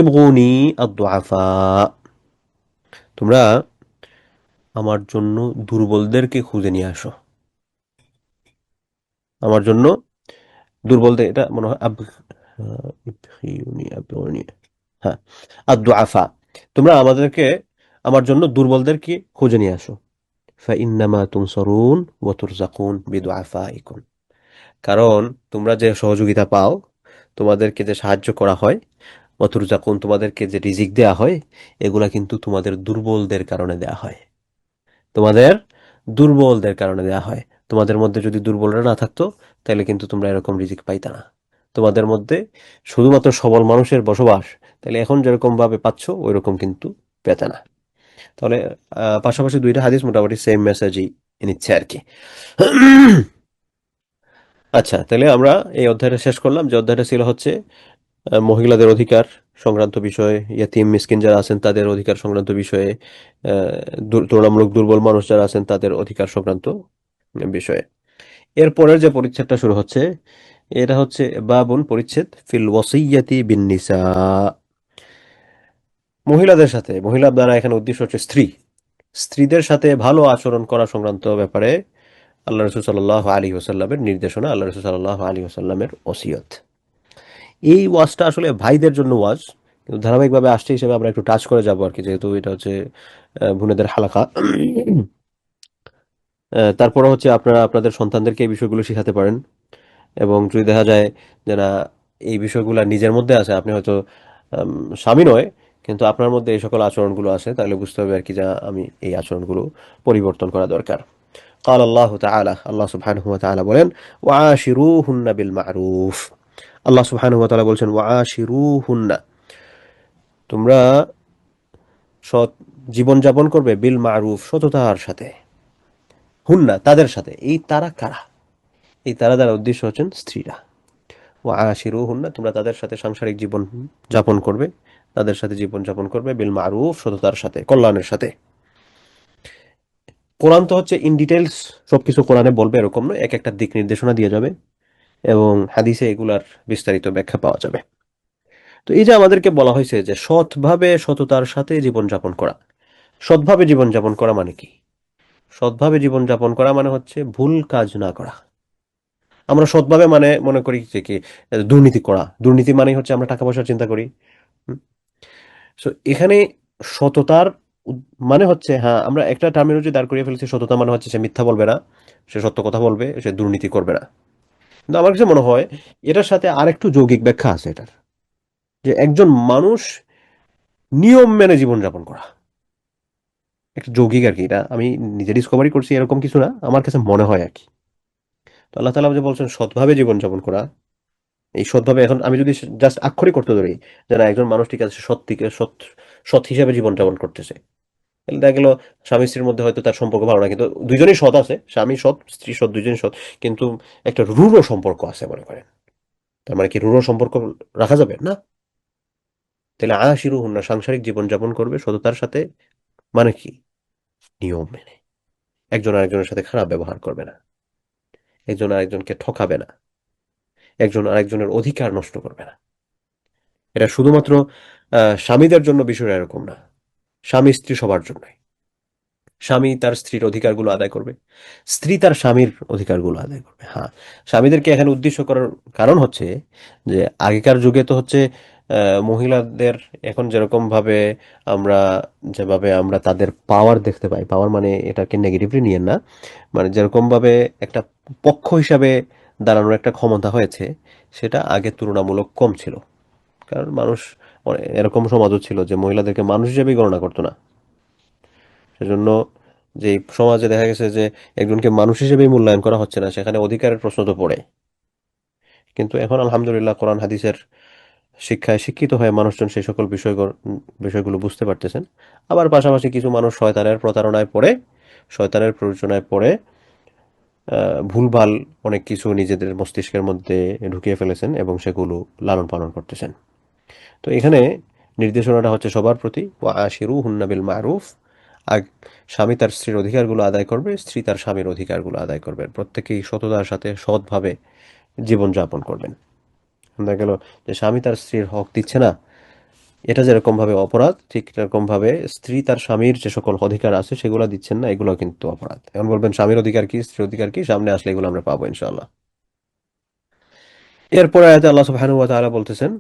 ইবগুনি আদ-দুআফা, তোমরা আমার জন্য দুর্বলদেরকে খুঁজে নিয়ে আসো। আমার জন্য দুর্বলদের, এটা মনে হয় ইবগিউনি আবগুনি, হ্যাঁ, আদ-দুআফা, তোমরা আমার জন্য দুর্বলদেরকে খুঁজে নিয়ে আসো। ফাইন্নামা তুনসারুন ওয়া তুরজাকুন বিদুআফাইকুম, কারণ তোমরা যে সহযোগিতা পাও, তোমাদেরকে যে সাহায্য করা হয়, ওয়া তুরজাকুন, তোমাদেরকে যে রিজিক দেয়া হয়, এগুলা কিন্তু তোমাদের দুর্বলদের কারণে দেয়া হয়। তোমাদের দুর্বলদের কারণে দেয়া হয়। তোমাদের মধ্যে যদি দুর্বলরা না থাকতো, তাহলে কিন্তু তোমরা এরকম রিজিক পাইতা না। তোমাদের মধ্যে শুধুমাত্র সবল মানুষের বসবাস, তাহলে এখন যেরকম ভাবে পাচ্ছ ওইরকম কিন্তু পেতে না। তাহলে পাশাপাশি দুইটা হাদিস মোটামুটি সেম মেসেজই নিচ্ছে আর কি। আচ্ছা, তাহলে আমরা এই অধ্যায়টা শেষ করলাম, যে অধ্যায়টা ছিল হচ্ছে মহিলাদের অধিকার সংক্রান্ত বিষয়ে, ইয়াতিম মিসকিন যারা আছেন তাদের অধিকার সংক্রান্ত বিষয়ে, তুলনামূলক দুর্বল মানুষ যারা আছেন তাদের অধিকার সংক্রান্ত বিষয়ে। এরপরের যে পরিচ্ছেদটা শুরু হচ্ছে, এটা হচ্ছে বাবুন পরিচ্ছেদ ফিল ওয়াসিয়াতি বিন নিসা, মহিলাদের সাথে, মহিলা দ্বারা এখানে উদ্দেশ্য হচ্ছে স্ত্রীদের সাথে ভালো আচরণ করা সংক্রান্ত ব্যাপারে আল্লাহ রসুল সাল্লাল্লাহু আলাইহি ওয়াসাল্লামের নির্দেশনা, আল্লাহ রসুল সাল্লাল্লাহু আলাইহি ওয়াসাল্লামের ওসিয়ত। এই ওয়াজটা আসলে ভাইদের জন্য ওয়াজ, কিন্তু ধারাবাহিকভাবে আসছে হিসেবে আমরা একটু টাচ করে যাবো আর কি, যেহেতু এটা হচ্ছে বোনেদের হালাকা। তারপরে হচ্ছে আপনারা আপনাদের সন্তানদেরকে এই বিষয়গুলো শেখাতে পারেন। এবং যদি দেখা যায় যে না, এই বিষয়গুলো নিজের মধ্যে আছে, আপনি হয়তো স্বামী নয়, কিন্তু আপনার মধ্যে এই সকল আচরণগুলো আছে, তাহলে বুঝতে হবে আর কি যে আমি এই আচরণগুলো পরিবর্তন করা দরকার। قال الله تعالى, আল্লাহ সুবহানাহু ওয়া তাআলা বলেন: ওয়াশিরুহুন্না বিল মা'রুফ, আল্লাহ সুবহানাহু ওয়া তাআলা বলছেন ওয়াশিরুহুন্না, তোমরা সৎ জীবন যাপন করবে, বিল মা'রুফ, সততার সাথে, হুন্না, তাদের সাথে। এই তারা কারা? এই তারা দ্বারা উদ্দেশ্য হচ্ছেন স্ত্রীরা। ওয়াশিরুহুন্না, তোমরা তাদের সাথে সাংসারিক জীবন যাপন করবে, তাদের সাথে জীবন যাপন করবে, বিল মা'রুফ, সততার সাথে, কল্যাণের সাথে। কোরআন তো হচ্ছে ইন ডিটেলস সবকিছু কোরআনে বলবে এরকম নয়, এক একটা দিক নির্দেশনা দিয়ে যাবে, এবং হাদিসে এগুলার বিস্তারিত ব্যাখ্যা পাওয়া যাবে। তো এই যে আমাদেরকে বলা হয়েছে যে সৎভাবে সততার সাথে জীবনযাপন করা, সৎভাবে জীবনযাপন করা মানে কি? সৎভাবে জীবনযাপন করা মানে হচ্ছে ভুল কাজ না করা। আমরা সৎভাবে মানে মনে করি যে কি, দুর্নীতি করা, দুর্নীতি মানে হচ্ছে আমরা টাকা পয়সার চিন্তা করি। সো এখানে সততার মানে হচ্ছে, হ্যাঁ, আমরা একটা টার্মিনোলজি দাঁড় করিয়ে ফেলেছি, সততা মানে হচ্ছে সে মিথ্যা বলবে না, সে সত্য কথা বলবে, সে দুর্নীতি করবে না। কিন্তু আমার কাছে মনে হয় এটার সাথে আরেকটু যৌগিক ব্যাখ্যা আছে এটার, যে একজন মানুষ নিয়ম মেনে জীবনযাপন করা, একটা যৌগিক আর কি। এটা আমি নিজে ডিসকভারি করছি এরকম কিছু না, আমার কাছে মনে হয় আর কি। তো আল্লাহ তাআলা যে বলছেন সৎভাবে জীবনযাপন করা, এই সৎভাবে, এখন আমি যদি জাস্ট আক্ষরিক করতে ধরি যে না, একজন মানুষ ঠিক আছে, সৎ সৎ হিসাবে জীবনযাপন করতেছে, তাহলে দেখা গেল স্বামী স্ত্রীর মধ্যে হয়তো তার সম্পর্ক ভালো না, কিন্তু দুইজনই সৎ আছে, স্বামী সৎ স্ত্রী সৎ, দুইজনই সৎ, কিন্তু একটা রূঢ় সম্পর্ক আছে মনে করেন, তার মানে কি রূঢ় সম্পর্ক রাখা যাবে না? তাহলে আশিরুহুন্না, সাংসারিক জীবন যাপন করবে সততার সাথে, মানে কি? নিয়ম মেনে, একজন আরেকজনের সাথে খারাপ ব্যবহার করবে না, একজন আরেকজনকে ঠকাবে না, একজন আরেকজনের অধিকার নষ্ট করবে না। এটা শুধুমাত্র স্বামীদের জন্য বিষয়টা এরকম না, স্বামী স্ত্রী সবার জন্যই। স্বামী তার স্ত্রীর অধিকারগুলো আদায় করবে, স্ত্রী তার স্বামীর অধিকারগুলো আদায় করবে। হ্যাঁ, স্বামীদেরকে এখানে উদ্দেশ্য করার কারণ হচ্ছে যে আগেকার যুগে তো হচ্ছে মহিলাদের এখন যেরকম ভাবে আমরা যেভাবে আমরা তাদের পাওয়ার দেখতে পাই, পাওয়ার মানে এটাকে নেগেটিভলি নিয়েন না, মানে যেরকম ভাবে একটা পক্ষ হিসাবে দাঁড়ানোর একটা ক্ষমতা হয়েছে, সেটা আগে তুলনামূলক কম ছিল। কারণ মানুষ এরকম সমাজও ছিল যে মহিলাদেরকে মানুষ হিসেবেই গণনা করতো না। সেজন্য যে সমাজে দেখা গেছে যে একজনকে মানুষ হিসেবেই মূল্যায়ন করা হচ্ছে না, সেখানে অধিকারের প্রশ্ন তো পড়ে। কিন্তু এখন আলহামদুলিল্লাহ কোরআন হাদিসের শিক্ষায় শিক্ষিত হয়ে মানুষজন সেই সকল বিষয়গুলো বুঝতে পারতেছেন। আবার পাশাপাশি কিছু মানুষ শয়তানের প্রতারণায় পড়ে, শয়তানের প্ররোচনায় পড়ে ভুলভাল অনেক কিছু নিজেদের মস্তিষ্কের মধ্যে ঢুকিয়ে ফেলেছেন এবং সেগুলো লালন পালন করতেছেন। তো এখানে নির্দেশনাটা হচ্ছে সবার প্রতি, ওয়া আশিরু হুন্না বিল মারুফ। আর স্বামী তার স্ত্রীর অধিকারগুলো আদায় করবে, স্ত্রী তার স্বামীর অধিকারগুলো আদায় করবেন, প্রত্যেকেই সততার সাথে সৎভাবে জীবনযাপন করবেন। দেখা গেল যে স্বামী তার স্ত্রীর হক দিচ্ছে না, এটা যেরকম ভাবে অপরাধ, ঠিক এরকম ভাবে স্ত্রী তার স্বামীর যে সকল অধিকার আছে সেগুলো দিচ্ছেন না, এগুলো কিন্তু অপরাধ। এখন বলবেন স্বামীর অধিকার কি, স্ত্রীর অধিকার কি, সামনে আসলে এগুলো আমরা পাবো ইনশাআল্লাহ। এরপরে আয়াতে আল্লাহ সুবহানাহু ওয়া তাআলা বলতেছেন,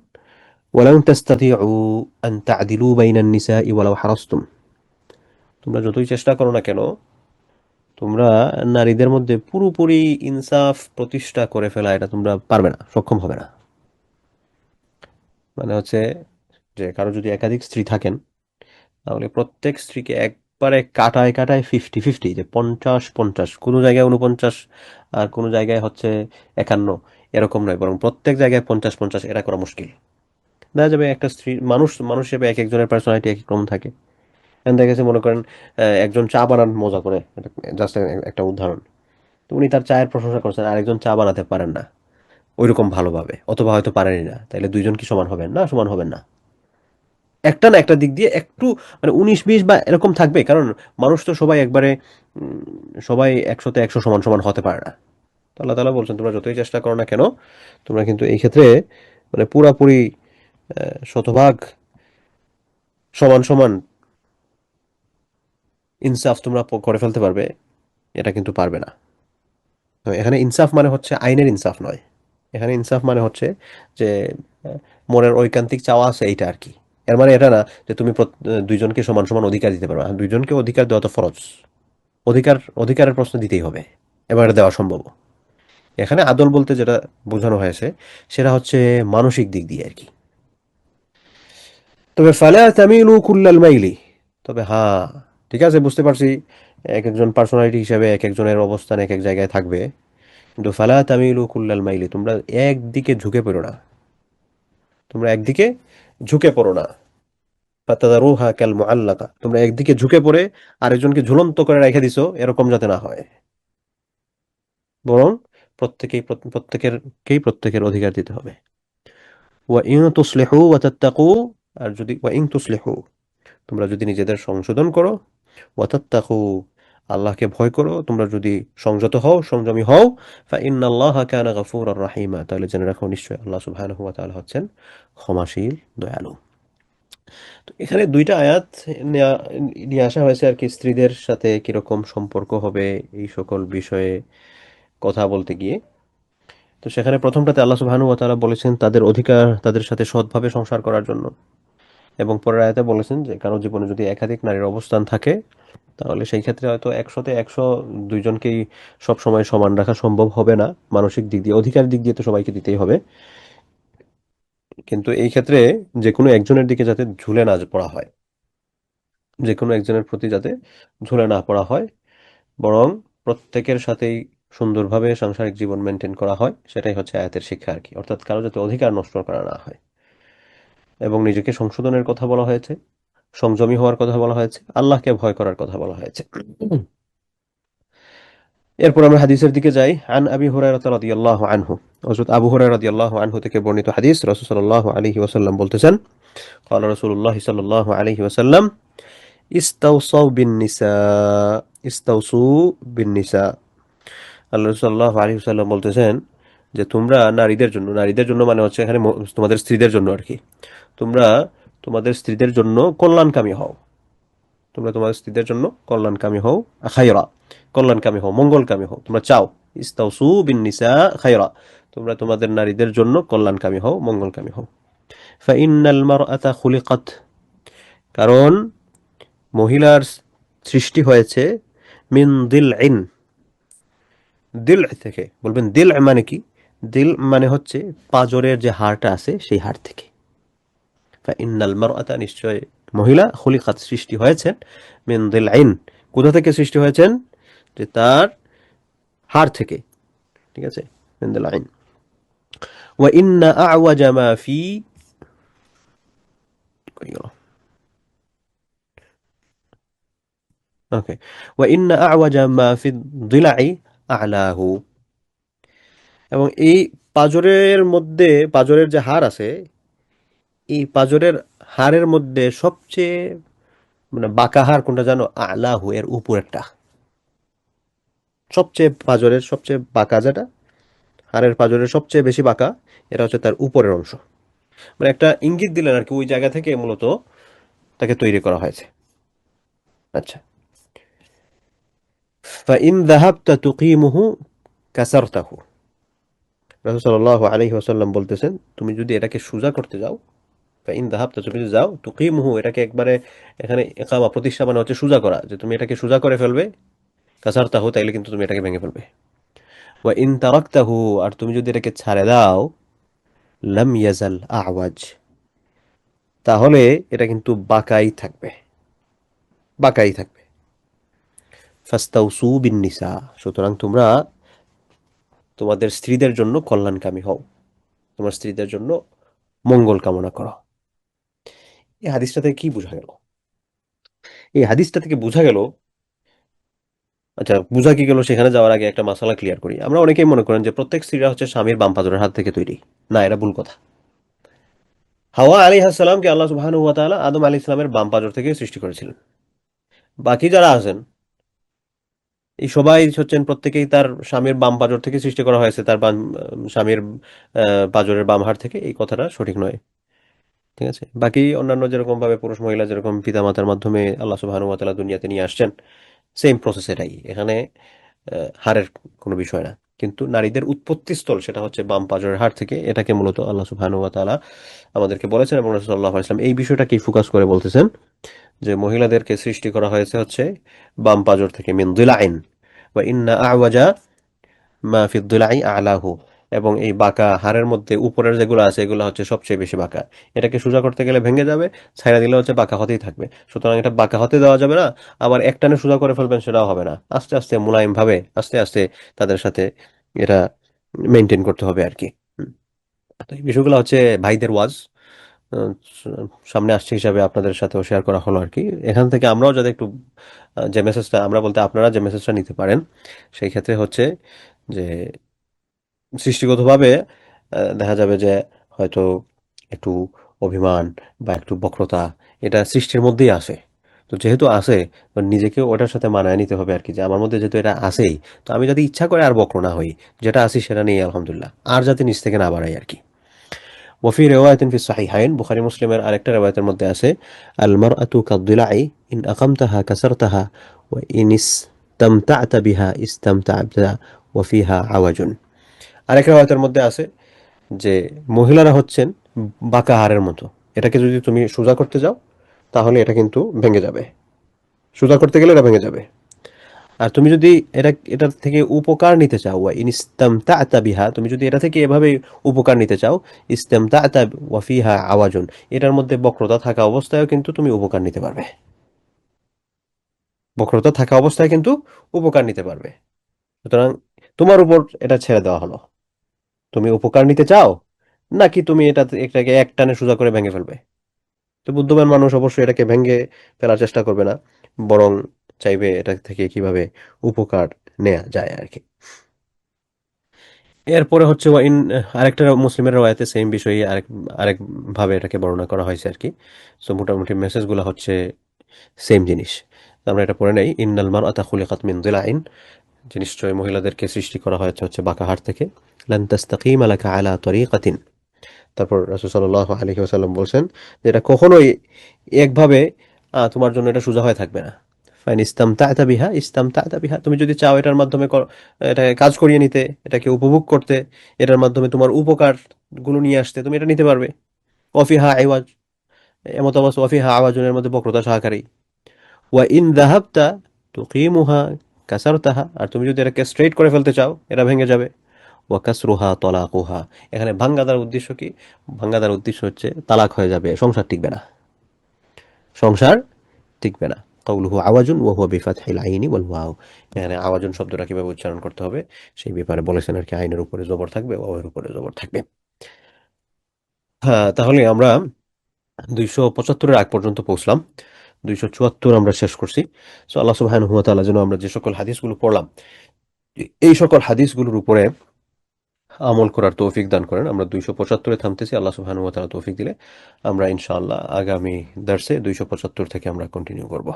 ওয়ালান তাস্তাতিউ আন তা'দিলু বাইনান নিসাই ওয়ালাউ হারাসতুম। তোমরা যতই চেষ্টা করো না কেন, তোমরা নারীদের মধ্যে পুরোপুরি ইনসাফ প্রতিষ্ঠা করে ফেলা এটা তোমরা পারবে না, সক্ষম হবে না। মানে হচ্ছে যে কারো যদি একাধিক স্ত্রী থাকেন, তাহলে প্রত্যেক স্ত্রীকে একবারে কাটায় কাটায় 50-50, যে 50-50, কোনো জায়গায় 49 আর কোনো জায়গায় হচ্ছে 51, এরকম নয়, বরং প্রত্যেক জায়গায় 50-50, এটা করা মুশকিল। দেখা যাবে একটা স্ত্রী, মানুষ মানুষ হিসেবে এক একজনের পার্সোনালিটি এক এক রকম থাকে। এখন দেখা গেছে মনে করেন একজন চা বানান মজা করে, জাস্ট একটা উদাহরণ, তো উনি তার চায়ের প্রশংসা করছেন, আরেকজন চা বানাতে পারেন না ওইরকম ভালোভাবে, অথবা হয়তো পারেনই না, তাইলে দুইজন কি সমান হবেন? না, সমান হবেন না। একটা না একটা দিক দিয়ে একটু মানে 19-20 বা এরকম থাকবে, কারণ মানুষ তো সবাই একবারে সবাই 100-100 সমান সমান হতে পারে না। তো আল্লাহ তাআলা বলছেন তোমরা যতই চেষ্টা করো না কেন, তোমরা কিন্তু এই ক্ষেত্রে মানে পুরাপুরি শতভাগ সমান সমান ইনসাফ তোমরা করে ফেলতে পারবে, এটা কিন্তু পারবে না। তো এখানে ইনসাফ মানে হচ্ছে আইনের ইনসাফ নয়, এখানে ইনসাফ মানে হচ্ছে যে মনের ঐকান্তিক চাওয়া আছে এইটা আর কি। এর মানে এটা না যে তুমি দুইজনকে সমান সমান অধিকার দিতে পারবে। দুইজনকে অধিকার দেওয়া তো ফরজ, অধিকারের প্রশ্ন দিতেই হবে, এবার এটা দেওয়া সম্ভব। এখানে আদল বলতে যেটা বোঝানো হয়েছে সেটা হচ্ছে মানসিক দিক দিয়ে আর কি। তবে ফালা তামিলু কুল্লাল মাইলি, তবে হ্যাঁ, ঠিক আছে, বুঝতে পারছি এক একজন পার্সোনালিটি হিসাবে এক একজনের অবস্থান এক এক জায়গায় থাকবে, কিন্তু ফালা তামিলু কুল্লাল মাইলি, তোমরা একদিকে ঝুঁকে পড়ো না, তোমরা একদিকে ঝুঁকে পড়ো না। ফাতাদারুহা কাল মুআল্লাকা, তোমরা একদিকে ঝুঁকে পড়ে আরেকজনকে ঝুলন্ত করে রেখে দিছো, এরকম যাতে না হয়। বরং প্রত্যেকের অধিকার দিতে হবে। ওয়া ইন তুসলিহু ওয়া তাত্তাকু, আর যদি ওয়া ইন তুসলিহু, তোমরা যদি নিজেদের সংশোধন করো, ওয়া তাত্তাকু, আল্লাহকে ভয় করো, তোমরা যদি সংযত হও, সংযমী হও, ফা ইন্নাল্লাহা কানা গফুরার রাহিমা, তাহলে জেনে রাখো নিশ্চয়ই আল্লাহ সুবহানাহু ওয়া তাআলা হচ্ছেন ক্ষমাশীল, দয়ালু। তো এখানে দুইটা আয়াত নেয়া নিয়ে আসা হয়েছে আর কি, স্ত্রীদের সাথে কিরকম সম্পর্ক হবে এই সকল বিষয়ে কথা বলতে গিয়ে। তো সেখানে প্রথমটাতে আল্লাহ সুবহানাহু ওয়া তাআলা বলেছেন তাদের অধিকার, তাদের সাথে সৎভাবে সংসার করার জন্য, এবং পরের আয়াতে বলেছেন যে কারো জীবনে যদি একাধিক নারীর অবস্থান থাকে, তাহলে সেই ক্ষেত্রে হয়তো 100-100 দুইজনকেই সব সময় সমান রাখা সম্ভব হবে না। মানসিক দিক দিয়ে, অধিকার দিক দিয়ে তো সবাইকে দিতেই হবে, কিন্তু এই ক্ষেত্রে যে কোনো একজনের দিকে যাতে ঝুলে না পড়া হয়, যে কোনো একজনের প্রতি যাতে ঝুলে না পড়া হয়, বরং প্রত্যেকের সাথেই সুন্দরভাবে সাংসারিক জীবন মেনটেন করা হয়, সেটাই হচ্ছে আয়াতের শিক্ষা আর কি। অর্থাৎ কারো যাতে অধিকার নষ্ট করা না হয়, এবং নিজেকে সংশোধনের কথা বলা হয়েছে, সংযমী হওয়ার কথা বলা হয়েছে, আল্লাহকে ভয় করার কথা বলা হয়েছে। এরপর আমরা হাদিসের দিকে যাই। আন আবি হুরায়রা রাদিয়াল্লাহু আনহু, হযরত আবু হুরায়রা রাদিয়াল্লাহু আনহু থেকে বর্ণিত হাদিস, রাসূল সাল্লাল্লাহু আলাইহি ওয়াসাল্লাম বলতেছেন, قال রাসূলুল্লাহ সাল্লাল্লাহু আলাইহি ওয়াসাল্লাম, ইস্তাওসাউ বিন নিসা, ইস্তাওসু বিন নিসা, আল্লাহ সাল্লাল্লাহু আলাইহি ওয়াসাল্লাম বলতেছেন যে তোমরা নারীদের জন্য মানে হচ্ছে এখানে তোমাদের স্ত্রীদের জন্য আর কি, তোমরা তোমাদের স্ত্রীদের জন্য কল্যাণকামী হও, তোমরা তোমাদের স্ত্রীদের জন্য কল্যাণকামী হও, খায়রা, কল্যাণকামী হও, মঙ্গলকামী হও, তোমরা চাও, ইস্তাউসু বিন নিসা খায়রা, তোমরা তোমাদের নারীদের জন্য কল্যাণকামী হও, মঙ্গলকামী হও। ফাইন্নাল মারআতা খুলিকাত, কারণ মহিলার সৃষ্টি হয়েছে মিন দিলইন, দিল থেকে, বলবেন দিল মানে কি? দিল মানে হচ্ছে পাজরের যে হাড়টা আছে সেই হাড় থেকে। ফাইন্নাল মারআতা, নিশ্চয় মহিলা, খুলিকাত সৃষ্টি হয়েছেন, মিন দিলইন, কোথা থেকে সৃষ্টি হয়েছেন? যে তার হাড় থেকে, ঠিক আছে, মিন দিলইন। ওয়া ইন্না আ'ওয়াজা মা ফি, কই গেল, ওকে, ওয়া ইন্না আ'ওয়াজা মা ফি দিলাই আ'লাহু, এবং এই পাজরের মধ্যে, পাজরের যে হাড় আছে, এই পাজরের হাড়ের মধ্যে সবচেয়ে মানে বাঁকা হাড় কোনটা জানো? আ'লাহু, এর উপরেরটা, সবচেয়ে পাজরের সবচেয়ে বাঁকা যেটা, হাড়ের পাজরের সবচেয়ে বেশি বাঁকা, এটা হচ্ছে তার উপরের অংশ। মানে একটা ইঙ্গিত দিলেন আর কি, ওই জায়গা থেকে মূলত তাকে তৈরি করা হয়েছে। আচ্ছা, ফাইন যাহাবতা তুকিমুহু কাসারতাহু, রাসূল সাল্লাল্লাহু আলাইহি ওয়াসাল্লাম বলতেছেন, তুমি যদি এটাকে সোজা করতে যাও, ফাইন যাহাবতা, তুমি যদি যাও, তুকিমুহু, এটাকে একবারে, এখানে ইকামা, প্রতিষ্ঠা মানে হচ্ছে সোজা করা, যে তুমি এটাকে সোজা করে ফেলবে, কাসারতাহু, তাইলে কিন্তু তুমি এটাকে ভেঙে ফেলবে। ওয়া ইন তারাকতাহু, আর তুমি যদি এটাকে ছাড়ে দাও, লাম ইয়াজাল আওয়াজ, তাহলে এটা কিন্তু বাঁকাই থাকবে, বাঁকাই থাকবে। ফাস্তাউসু বিন নিসা, সুতরাং তোমরা তোমাদের স্ত্রীদের জন্য কল্যাণকামী হও, তোমার স্ত্রীদের জন্য মঙ্গল কামনা করো। এই হাদিসটা থেকে কি বোঝা গেল? এই হাদিসটা থেকে বোঝা গেল, আচ্ছা বোঝা কি গেল সেখানে যাওয়ার আগে একটা মাসালা ক্লিয়ার করি। আমরা অনেকেই মনে করেন যে প্রত্যেক স্ত্রীরা হচ্ছে স্বামীর বাম পাজরের হাত থেকে তৈরি। না, এটা ভুল কথা। হাওয়া আলাইহিস সালামকে আল্লাহ সুবহানাহু ওয়া তাআলা আদম আলাইহিস সালামের বাম পাজর থেকে সৃষ্টি করেছিলেন। বাকি যারা আছেন এই সবাই হচ্ছেন প্রত্যেকেই তার স্বামীর বাম পাজর থেকে সৃষ্টি করা হয়েছে, তার বাম স্বামীর পাজরের বাম হাড় থেকে, এই কথাটা সঠিক নয়। ঠিক আছে, বাকি অন্যান্য যেরকম ভাবে পুরুষ মহিলা যেরকম পিতামাতার মাধ্যমে আল্লাহ সুবহানাহু ওয়া তাআলা দুনিয়াতে নিয়ে আসছেন, সেম প্রসেস এটাই, এখানে হাড়ের কোনো বিষয় না। কিন্তু নারীদের উৎপত্তি স্থল সেটা হচ্ছে বাম পাজরের হাড় থেকে, এটাকে মূলত আল্লাহ সুবহানাহু ওয়া তাআলা আমাদেরকে বলেছেন, এবং রাসূল সাল্লাল্লাহু আলাইহি ওয়াসাল্লাম এই বিষয়টাকেই ফোকাস করে বলতেছেন যে মহিলাদেরকে সৃষ্টি করা হয়েছে হচ্ছে বাম পাজর থেকে, মিন দিলাইন, ওয়া ইন্না আ'ওয়াজা মা ফি দিলাই আ'লাহু, এবং এই বাঁকা হাড়ের মধ্যে উপরের যেগুলো আছে এগুলো হচ্ছে সবচেয়ে বেশি বাঁকা। এটাকে সোজা করতে গেলে ভেঙে যাবে, ছাইড়া দিলে হচ্ছে বাঁকা হতেই থাকবে। সুতরাং এটা বাঁকা হতে দেওয়া যাবে না, আবার একটানে সোজা করে ফেলবেন সেটাও হবে না। আস্তে আস্তে মুলায়েম ভাবে আস্তে আস্তে তাদের সাথে এটা মেনটেন করতে হবে আর কি। হুম। তো এই বিষয়গুলো হচ্ছে ভাইদের ওয়াজ, আহ, সামনে আসছে হিসাবে আপনাদের সাথেও শেয়ার করা হলো আর কি। এখান থেকে আমরাও যাতে একটু যে মেসেজটা, আমরা বলতে আপনারা যে মেসেজটা নিতে পারেন, সেই ক্ষেত্রে হচ্ছে যে সৃষ্টিগতভাবে দেখা যাবে যে হয়তো একটু অভিমান বা একটু বক্রতা, এটা সৃষ্টির মধ্যেই আসে। তো যেহেতু আসে, তো নিজেকে ওটার সাথে মানায় নিতে হবে আর কি, যে আমার মধ্যে যেহেতু এটা আসেই, তো আমি যাতে ইচ্ছা করে আর বক্র না হই, যেটা আসি সেটা নিয়ে আলহামদুলিল্লাহ, আর যাতে নিজ থেকে না বাড়াই আর কি। ওফি রেওয়ায়াতিন ফি সাহিহাইন, বুখারী মুসলিমের আরেকটা রেওয়ায়াতের মধ্যে আছে, আল মারআতু কাদ-দিলা'i ইন আকামতাহা কাসারতাহা ওয়া ইন ইসতামতা'তা বিহা ইসতামতা'তা ওয়া ফিহা আওয়াজুন। আরেক রেওয়ায়াতের মধ্যে আছে যে মহিলারা হচ্ছেন বাঁকা হাড়ের মতো, এটাকে যদি তুমি সোজা করতে যাও তাহলে এটা কিন্তু ভেঙে যাবে, সোজা করতে গেলে এটা ভেঙে যাবে। আর তুমি যদি এটার থেকে উপকার নিতে চাও, ওয়া ইন ইসতামতা'তা বিহা, তুমি যদি এটা থেকে এভাবে উপকার নিতে চাও, ইসতামতা'তা ওয়া ফিহা আওয়াজুন, এটার মধ্যে বক্রতা থাকা অবস্থায়ও কিন্তু তুমি উপকার নিতে পারবে, বক্রতা থাকা অবস্থায় কিন্তু উপকার নিতে পারবে। সুতরাং তোমার উপর এটা ছেড়ে দেওয়া হলো, তুমি উপকার নিতে চাও নাকি তুমি এটাকে এক টানে সোজা করে ভেঙে ফেলবে। তো বুদ্ধিমান মানুষ অবশ্যই এটাকে ভেঙে ফেলার চেষ্টা করবে না, বরং চাইবে এটা থেকে কিভাবে উপকার নেওয়া যায় আর কি। এরপরে হচ্ছে আরেকটা মুসলিমের রওয়ায়াতে সেম বিষয়ে আরেক ভাবে এটাকে বর্ণনা করা হয়েছে আর কি। সো মোটামুটি মেসেজগুলো হচ্ছে সেম জিনিস। তো আমরা এটা পড়ে নেই, ইন্নাল মারআতা খুলিকাত মিন দিলাইন, যে নিশ্চয়ই মহিলাদেরকে সৃষ্টি করা হয়েছে হচ্ছে বাঁকা হাড় থেকে। লান তাস্তাকিমা লাকা আলা তরিকাতিন। তারপর রাসূল সাল্লাল্লাহু আলাইহি ওয়াসাল্লাম বলছেন যে এটা কখনোই একভাবে তোমার জন্য এটা সোজা হয়ে থাকবে না। ফাইন ইস্তামতা'তা বিহা ইস্তামতা'তা বিহা, তুমি যদি চাও এটার মাধ্যমে এটাকে কাজ করিয়ে নিতে, এটাকে উপভোগ করতে, এটার মাধ্যমে তোমার উপকার গুলো নিয়ে আসতে, তুমি এটা নিতে পারবে। ওয়াফিহা আইওয়াজ, এমত অবস্থা ওয়াফিহা আওয়াজুনের মধ্যে বক্রতা সহকারী। ওয়া ইন যাহাবতা তুকিমুহা কাসারতাহা, আর তুমি যদি এটাকে স্ট্রেইট করে ফেলতে চাও এটা ভেঙে যাবে। ওয়া কাসরুহা তলাকুহা, এখানে ভাঙ্গাদার উদ্দেশ্য কি? ভাঙ্গাদার উদ্দেশ্য হচ্ছে তালাক হয়ে যাবে, সংসার টিকবে না, সংসার টিকবে না। কওলুহু আওয়াজুন ওয়া হুয়া বিফাতহিল আইনি ওয়াল ওয়াও, এখানে আওয়াজুন শব্দটা কিভাবে উচ্চারণ করতে হবে সেই ব্যাপারে বলেছেন আর কি। আইনের উপরে জবর থাকবে, ওয়াওয়ের উপরে জবর থাকবে। হ্যাঁ, তাহলে আমরা 275-এর আগ পর্যন্ত পৌঁছলাম, 274 আমরা শেষ করছি। সো আল্লাহ সুবহানাহু ওয়া তাআলা যেন আমরা যে সকল হাদিসগুলো পড়লাম এই সকল হাদিসগুলোর উপরে আমল করার তৌফিক দান করেন। আমরা 275-এ থামতেছি, আল্লাহ সুবহানাহু ওয়া তাআলা তৌফিক দিলে আমরা ইনশাআল্লাহ আগামী দার্সে 275 থেকে আমরা কন্টিনিউ করব।